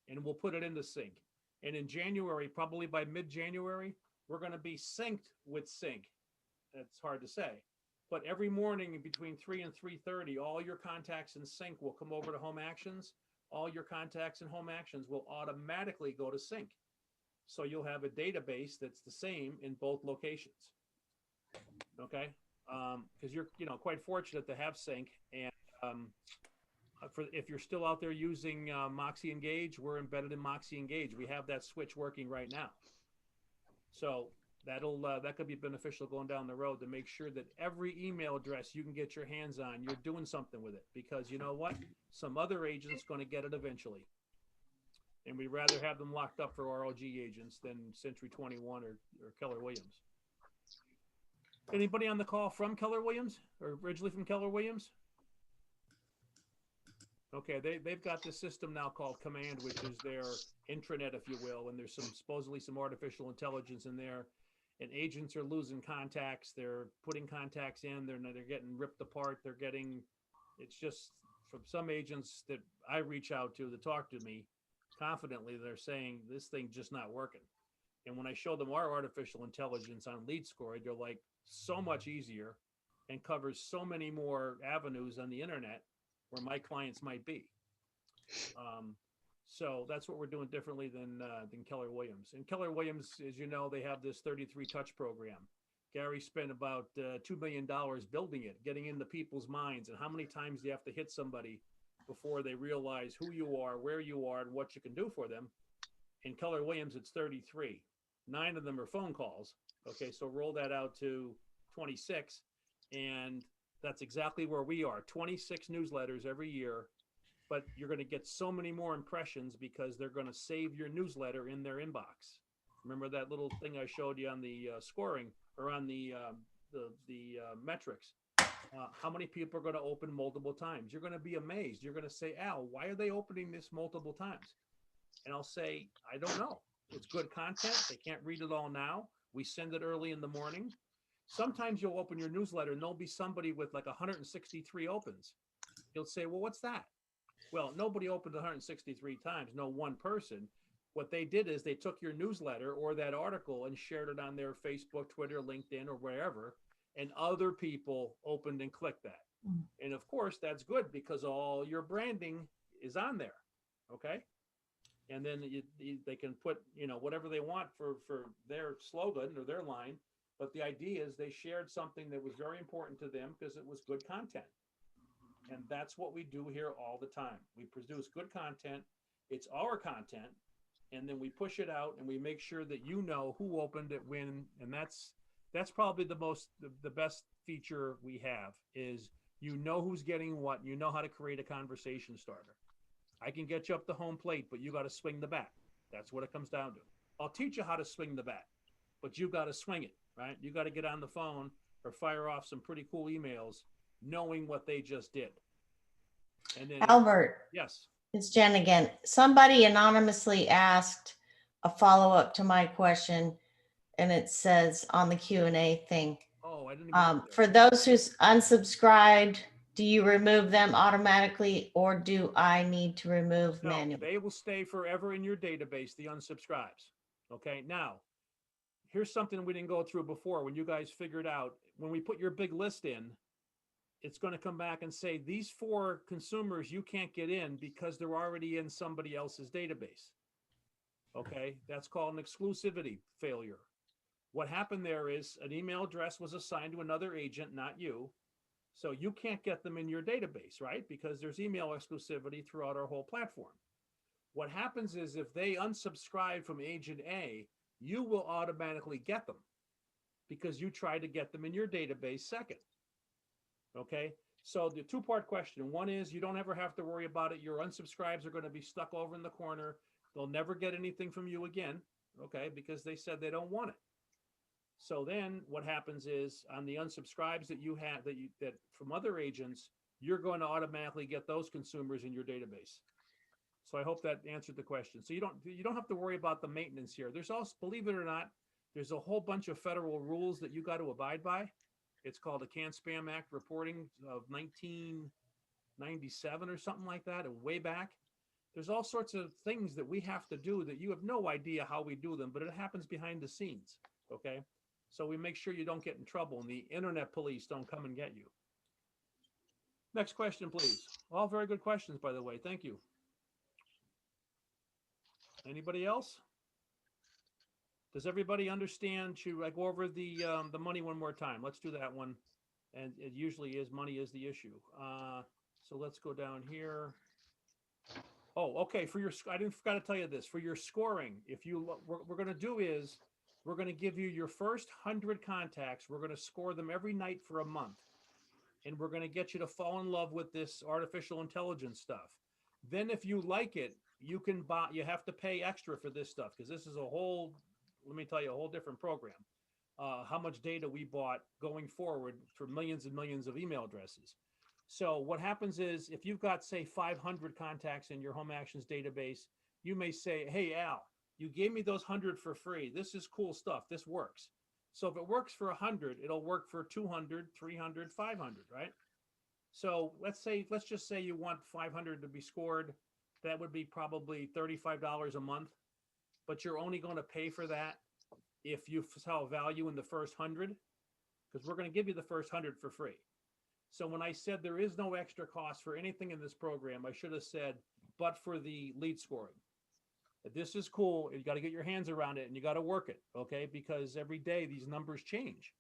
and we'll put it into Sync. And in January, probably by mid-January, we're going to be synced with Sync. That's hard to say. But every morning between 3 and 3:30, all your contacts in Sync will come over to Home Actions. All your contacts in Home Actions will automatically go to Sync. So you'll have a database that's the same in both locations. Okay? Because you're, quite fortunate to have Sync. And if you're still out there using Moxie Engage, we're embedded in Moxie Engage. We have that switch working right now. So that could be beneficial going down the road to make sure that every email address you can get your hands on, you're doing something with it. Because you know what? Some other agent's going to get it eventually. And we'd rather have them locked up for ROG agents than Century 21 or Keller Williams. Anybody on the call from Keller Williams or originally from Keller Williams? Okay, they've got this system now called Command, which is their intranet, if you will, and there's supposedly some artificial intelligence in there. And agents are losing contacts. They're putting contacts in. They're getting ripped apart. It's just from some agents that I reach out to talk to me confidently, they're saying this thing's just not working. And when I show them our artificial intelligence on Lead Score, they're like so much easier and covers so many more avenues on the internet where my clients might be. So that's what we're doing differently than Keller Williams. And Keller Williams, as you know, they have this 33 touch program. Gary spent about $2 million building it, getting into people's minds. And how many times do you have to hit somebody before they realize who you are, where you are, and what you can do for them? In Keller Williams, it's 33. 9 of them are phone calls. Okay, so roll that out to 26. And that's exactly where we are. 26 newsletters every year. But you're going to get so many more impressions because they're going to save your newsletter in their inbox. Remember that little thing I showed you on the scoring or on the metrics? How many people are going to open multiple times? You're going to be amazed. You're going to say, Al, why are they opening this multiple times? And I'll say, I don't know. It's good content. They can't read it all now. We send it early in the morning. Sometimes you'll open your newsletter and there'll be somebody with like 163 opens. You'll say, well, what's that? Well, nobody opened 163 times, no one person. What they did is they took your newsletter or that article and shared it on their Facebook, Twitter, LinkedIn, or wherever, and other people opened and clicked that. And of course, that's good because all your branding is on there, okay? And then they can put, whatever they want for their slogan or their line. But the idea is they shared something that was very important to them because it was good content. And that's what we do here all the time. We produce good content. It's our content. And then we push it out and we make sure that you know who opened it when. And that's probably the best feature we have is who's getting what. You know how to create a conversation starter. I can get you up the home plate, but you got to swing the bat. That's what it comes down to. I'll teach you how to swing the bat, but you got to swing it, right? You got to get on the phone or fire off some pretty cool emails knowing what they just did. And then Albert, yes. it's Jen again. Somebody anonymously asked a follow-up to my question, and it says on the Q&A thing, Oh, I didn't even look there. for those who's unsubscribed, do you remove them automatically or do I need to remove No, manually? they will stay forever in your database, the unsubscribes. Okay, now, here's something we didn't go through before when you guys figured out, when we put your big list in, it's going to come back and say, these 4 consumers, you can't get in because they're already in somebody else's database. Okay, that's called an exclusivity failure. What happened there is an email address was assigned to another agent, not you. So you can't get them in your database, right? Because there's email exclusivity throughout our whole platform. What happens is if they unsubscribe from agent A, you will automatically get them because you tried to get them in your database second. Okay, so the 2-part question. One is you don't ever have to worry about it. Your unsubscribes are going to be stuck over in the corner. They'll never get anything from you again, okay, because they said they don't want it. So then what happens is on the unsubscribes that you have that from other agents, you're going to automatically get those consumers in your database. So I hope that answered the question. So you don't have to worry about the maintenance here. There's also, believe it or not, there's a whole bunch of federal rules that you got to abide by. It's called the CAN-SPAM Act reporting of 1997 or something like that, way back. There's all sorts of things that we have to do that you have no idea how we do them, but it happens behind the scenes, okay? So we make sure you don't get in trouble and the internet police don't come and get you. Next question, please. All very good questions, by the way. Thank you. Anybody else? Does everybody understand? Should I go over the money one more time? Let's do that one. And it usually is money is the issue. So let's go down here. Oh, okay. For your, I didn't forgot to tell you this. For your scoring, if you, what we're going to do is we're going to give you your first 100 contacts. We're going to score them every night for a month. And we're going to get you to fall in love with this artificial intelligence stuff. Then if you like it, you can buy, you have to pay extra for this stuff because this is a whole, let me tell you, a whole different program. How much data we bought going forward for millions and millions of email addresses. So what happens is if you've got, say, 500 contacts in your Home Actions database, you may say, hey, Al, you gave me those 100 for free. This is cool stuff. This works. So if it works for 100, it'll work for 200, 300, 500, right? So let's just say you want 500 to be scored. That would be probably $35 a month, but you're only going to pay for that if you saw value in the first 100, because we're going to give you the first 100 for free. So when I said there is no extra cost for anything in this program, I should have said, but for the lead scoring. This is cool. You got to get your hands around it and you got to work it, okay? Because every day these numbers change.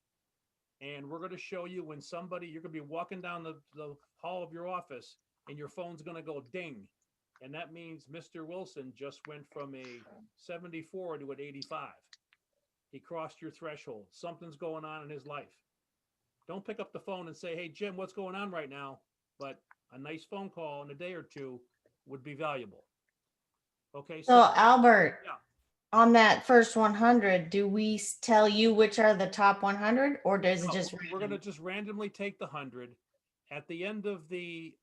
And we're going to show you when somebody, you're going to be walking down the hall of your office and your phone's going to go ding. And that means Mr. Wilson just went from a 74 to an 85. He crossed your threshold. Something's going on in his life. Don't pick up the phone and say, hey, Jim, what's going on right now? But a nice phone call in a day or two would be valuable. Okay. So Albert, Yeah. on that first 100, do we tell you which are the top 100 or does it No, just? we're going to just randomly take the 100 at the end of the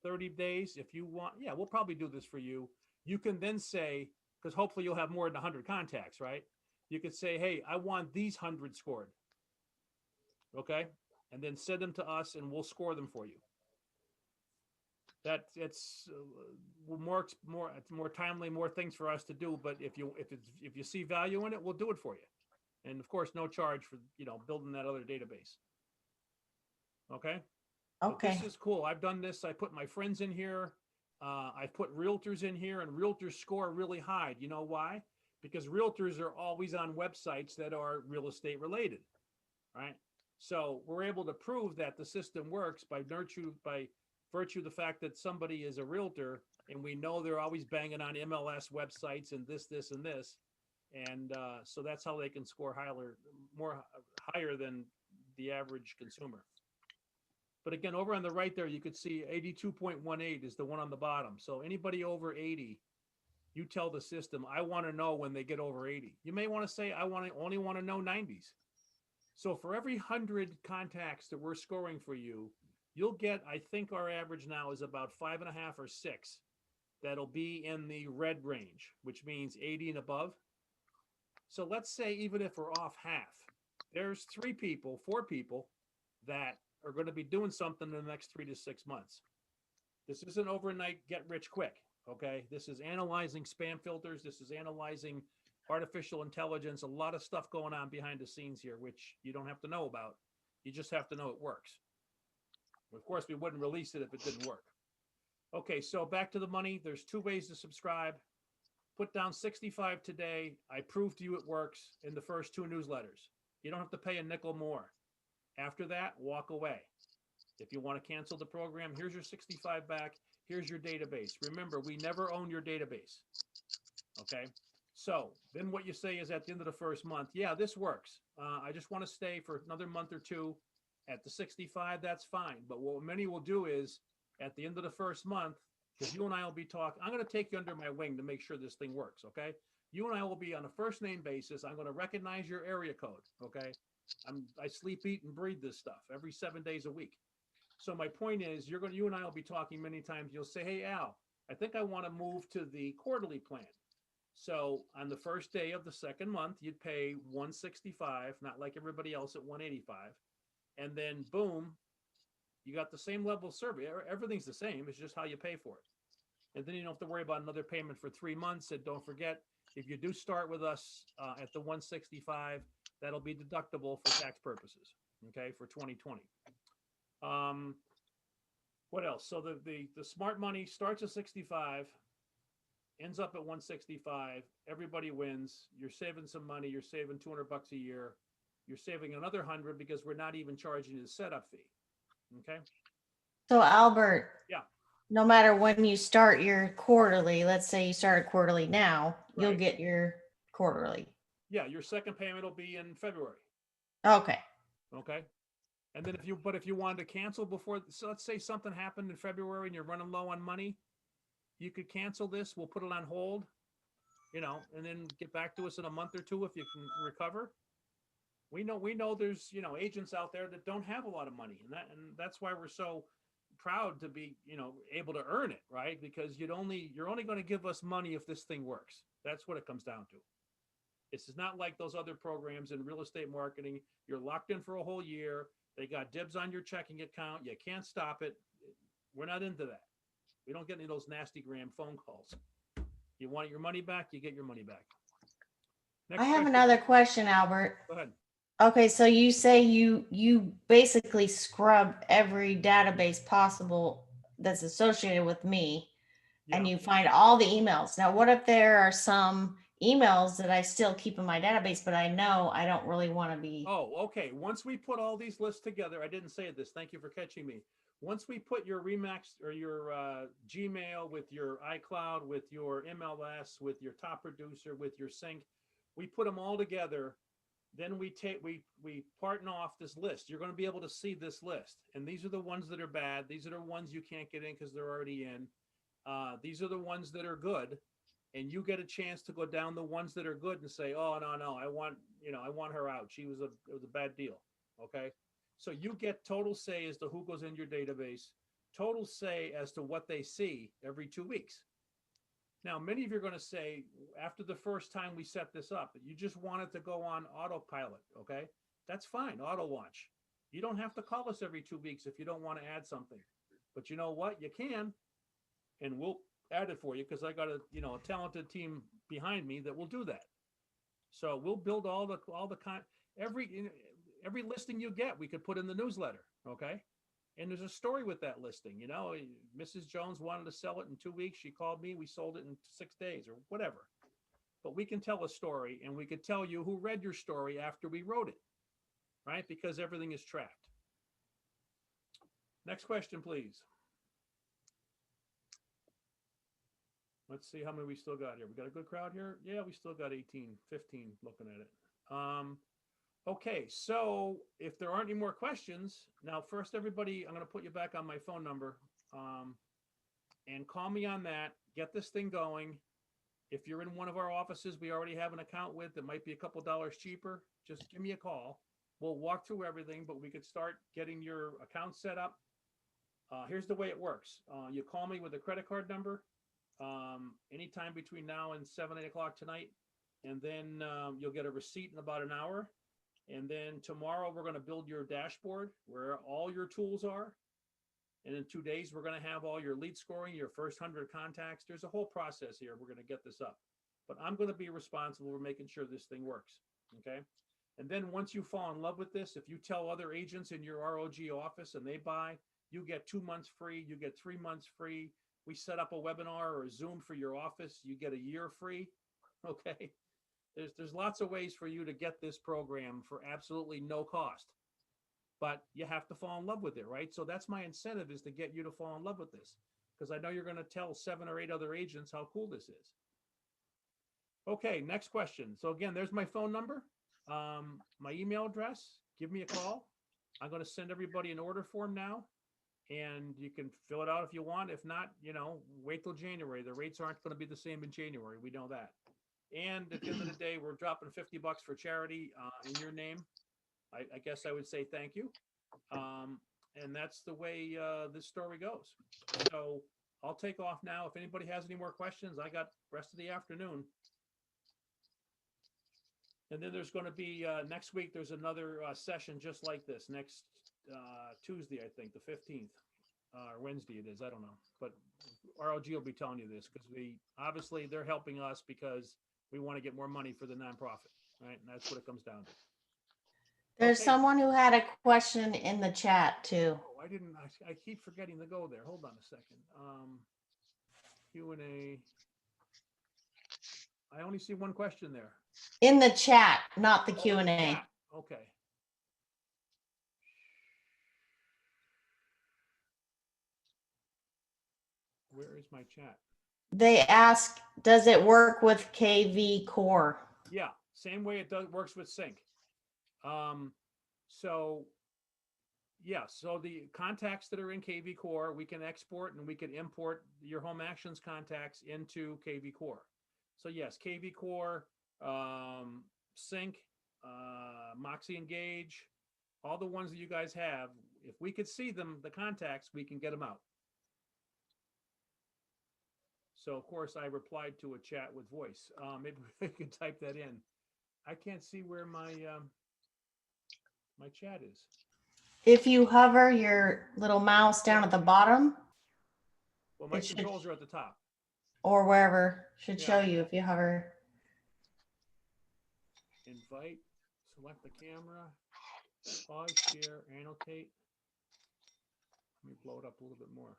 30 days. If you want, yeah, we'll probably do this for you. You can then say, because hopefully you'll have more than 100 contacts, right? You could say, hey, I want these 100 scored. Okay. And then send them to us and we'll score them for you. That it's more timely, more things for us to do. But if you see value in it, we'll do it for you. And of course, no charge for, building that other database. Okay. Okay. But this is cool. I've done this. I put my friends in here. I've put realtors in here and realtors score really high. You know why? Because realtors are always on websites that are real estate related, right? So we're able to prove that the system works by virtue of the fact that somebody is a realtor and we know they're always banging on MLS websites and this, and this. And so that's how they can score higher than the average consumer. But again, over on the right there, you could see 82.18 is the one on the bottom. So anybody over 80, you tell the system, I want to know when they get over 80. You may want to say, I only want to know 90s. So for every 100 contacts that we're scoring for you, you'll get, I think our average now is about 5.5 or 6. That'll be in the red range, which means 80 and above. So let's say even if we're off half, there's 4 people that are going to be doing something in the next 3 to 6 months. This isn't overnight get rich quick. Okay. This is analyzing spam filters. This is analyzing artificial intelligence, a lot of stuff going on behind the scenes here, which you don't have to know about. You just have to know it works. Of course, we wouldn't release it if it didn't work. Okay, so back to the money. There's 2 ways to subscribe. Put down 65 today. I prove to you it works in the first 2 newsletters. You don't have to pay a nickel more. After that, walk away. If you want to cancel the program, here's your 65 back. Here's your database. Remember, we never own your database. Okay. So then what you say is at the end of the first month, yeah, this works. I just want to stay for another month or 2 at the 65. That's fine. But what many will do is at the end of the first month, because you and I will be talking, I'm going to take you under my wing to make sure this thing works. Okay. You and I will be on a first name basis. I'm going to recognize your area code. Okay. I sleep, eat, and breathe this stuff every 7 days a week. So my point is, you and I will be talking many times. You'll say, hey, Al, I think I want to move to the quarterly plan. So on the first day of the second month, you'd pay 165, not like everybody else at 185. And then boom, you got the same level of service. Everything's the same. It's just how you pay for it. And then you don't have to worry about another payment for 3 months. And don't forget, if you do start with us at the 165, that'll be deductible for tax purposes. Okay, for 2020. What else? So the smart money starts at 65, ends up at 165. Everybody wins. You're saving some money. You're saving $200 a year. You're saving another 100 because we're not even charging you the setup fee. Okay. So Albert. Yeah. No matter when you start your quarterly, let's say you start a quarterly now, you'll Right. get your quarterly. Yeah, your second payment will be in February. Okay. Okay. And then if you wanted to cancel before, so let's say something happened in February and you're running low on money, you could cancel this. We'll put it on hold, and then get back to us in a month or 2 if you can recover. We know there's, agents out there that don't have a lot of money, and that's why we're so proud to be, able to earn it, right? Because you're only going to give us money if this thing works. That's what it comes down to. It's not like those other programs in real estate marketing. You're locked in for a whole year. They got dibs on your checking account. You can't stop it. We're not into that. We don't get any of those nasty gram phone calls. You want your money back, you get your money back. Next I have question. another question, Albert. Go ahead. Okay, so you say you basically scrub every database possible that's associated with me, and Yeah. you find all the emails. Now, what if there are some emails that I still keep in my database, but I know I don't really want to be. Oh, okay. Once we put all these lists together, I didn't say this. Thank you for catching me. Once we put your Remax or your Gmail with your iCloud, with your MLS, with your top producer, with your sync, we put them all together. Then we partner off this list. You're going to be able to see this list. And these are the ones that are bad. These are the ones you can't get in because they're already in. These are the ones that are good. And you get a chance to go down the ones that are good and say, oh, no, I want her out. It was a bad deal. Okay. So you get total say as to who goes in your database, total say as to what they see every 2 weeks. Now, many of you are going to say after the first time we set this up, you just want it to go on autopilot. Okay. That's fine. Auto launch. You don't have to call us every 2 weeks if you don't want to add something, but you know what? You can, and we'll add it for you because I got a talented team behind me that will do that. So we'll build every listing you get, we could put in the newsletter. Okay. And there's a story with that listing. Mrs. Jones wanted to sell it in 2 weeks. She called me. We sold it in 6 days or whatever. But we can tell a story, and we could tell you who read your story after we wrote it, right? Because everything is tracked. Next question, please. Let's see how many we still got here. We got a good crowd here. Yeah, we still got 18, 15 looking at it. Okay, so if there aren't any more questions, now first, everybody, I'm going to put you back on my phone number and call me on that. Get this thing going. If you're in one of our offices we already have an account with that might be a couple dollars cheaper, just give me a call. We'll walk through everything, but we could start getting your account set up. Here's the way it works. You call me with a credit card number anytime between now and 7, 8 o'clock tonight. And then you'll get a receipt in about an hour. And then tomorrow we're going to build your dashboard where all your tools are. And in 2 days, we're going to have all your lead scoring, your first 100 contacts. There's a whole process here. We're going to get this up, but I'm going to be responsible for making sure this thing works. Okay. And then once you fall in love with this, if you tell other agents in your ROG office and they buy, you get 2 months free, you get 3 months free. We set up a webinar or a Zoom for your office, you get a year free. Okay. There's lots of ways for you to get this program for absolutely no cost. But you have to fall in love with it, right? So that's my incentive, is to get you to fall in love with this. Because I know you're going to tell 7 or 8 other agents how cool this is. Okay, next question. So again, there's my phone number, my email address. Give me a call. I'm going to send everybody an order form now, and you can fill it out if you want. If not, wait till January. The rates aren't going to be the same in January. We know that. And at the end of the day, we're dropping $50 for charity in your name. I guess I would say thank you. And that's the way this story goes. So I'll take off now. If anybody has any more questions, I got the rest of the afternoon. And then there's going to be next week, there's another session just like this next Tuesday, I think, the 15th, or Wednesday it is. I don't know. But ROG will be telling you this, because obviously they're helping us because we want to get more money for the nonprofit, right? And that's what it comes down to. There's Okay. someone who had a question in the chat too. Oh, I keep forgetting to go there. Hold on a second. Q&A. I only see one question there. In the chat, not the Oh, Q&A. yeah. Okay. Where is my chat? They ask, does it work with KV Core? Yeah, same way it works with Sync. So the contacts that are in KV Core, we can export and we can import your Home Actions contacts into KV Core. So yes, KV Core, Sync, Moxie Engage, all the ones that you guys have, if we could see them, the contacts, we can get them out. So of course I replied to a chat with voice. Maybe we could type that in. I can't see where my my chat is. If you hover your little mouse down at the bottom Well, my It should- controls are at the top. or wherever, should Yeah. show you if you hover. Invite, select the camera, pause, share, annotate. Let me blow it up a little bit more.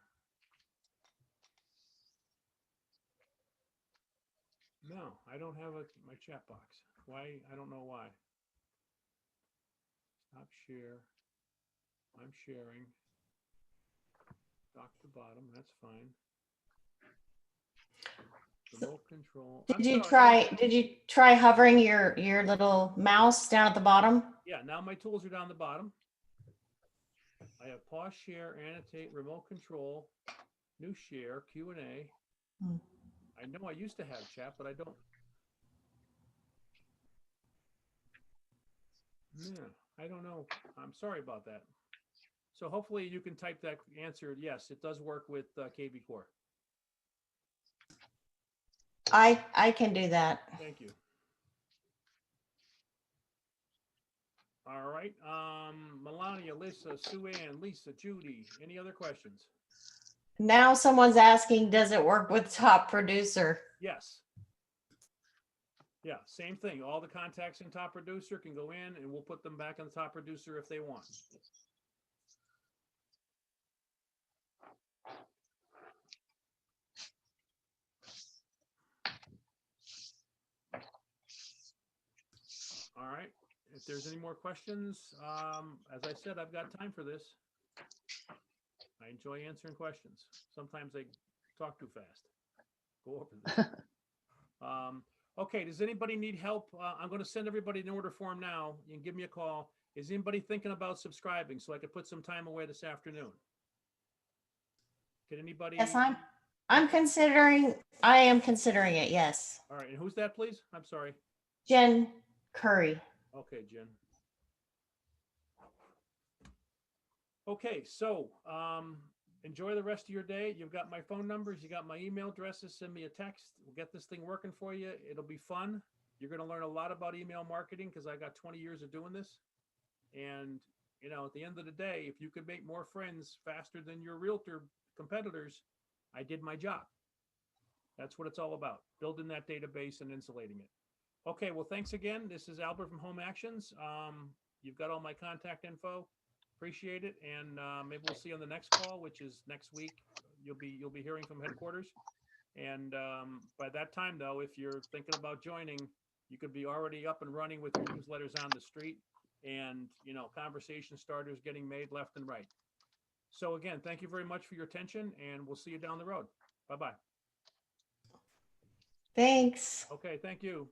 No, I don't have my chat box. Why? I don't know why. Stop share. I'm sharing. Dock to bottom, that's fine. Remote control. I'm sorry. Did you try hovering your little mouse down at the bottom? Yeah, now my tools are down the bottom. I have pause, share, annotate, remote control, new share, Q&A. Hmm. I know I used to have chat, but I don't. Yeah, I don't know. I'm sorry about that. So hopefully you can type that answer. Yes, it does work with KV Core. I can do that. Thank you. All right. Melania, Lisa, Sue Ann, Lisa, Judy, any other questions? Now someone's asking, does it work with Top Producer? Yes. Yeah, same thing. All the contacts in Top Producer can go in and we'll put them back in the Top Producer if they want. All right. If there's any more questions, as I said, I've got time for this. I enjoy answering questions. Sometimes I talk too fast. Go over this. Okay, does anybody need help? I'm going to send everybody an order form now. You can give me a call. Is anybody thinking about subscribing so I could put some time away this afternoon? Can anybody? Yes, I am considering it, yes. All right, and who's that, please? I'm sorry. Jen Curry. Okay, Jen. Okay, so enjoy the rest of your day. You've got my phone numbers. You got my email addresses. Send me a text. We'll get this thing working for you. It'll be fun. You're going to learn a lot about email marketing because I got 20 years of doing this. And, you know, at the end of the day, if you could make more friends faster than your realtor competitors, I did my job. That's what it's all about, building that database and insulating it. Okay, well, thanks again. This is Albert from Home Actions. You've got all my contact info. Appreciate it. And maybe we'll see you on the next call, which is next week. You'll be hearing from headquarters. And by that time, though, if you're thinking about joining, you could be already up and running with your newsletters on the street and, conversation starters getting made left and right. So again, thank you very much for your attention, and we'll see you down the road. Bye-bye. Thanks. Okay, thank you.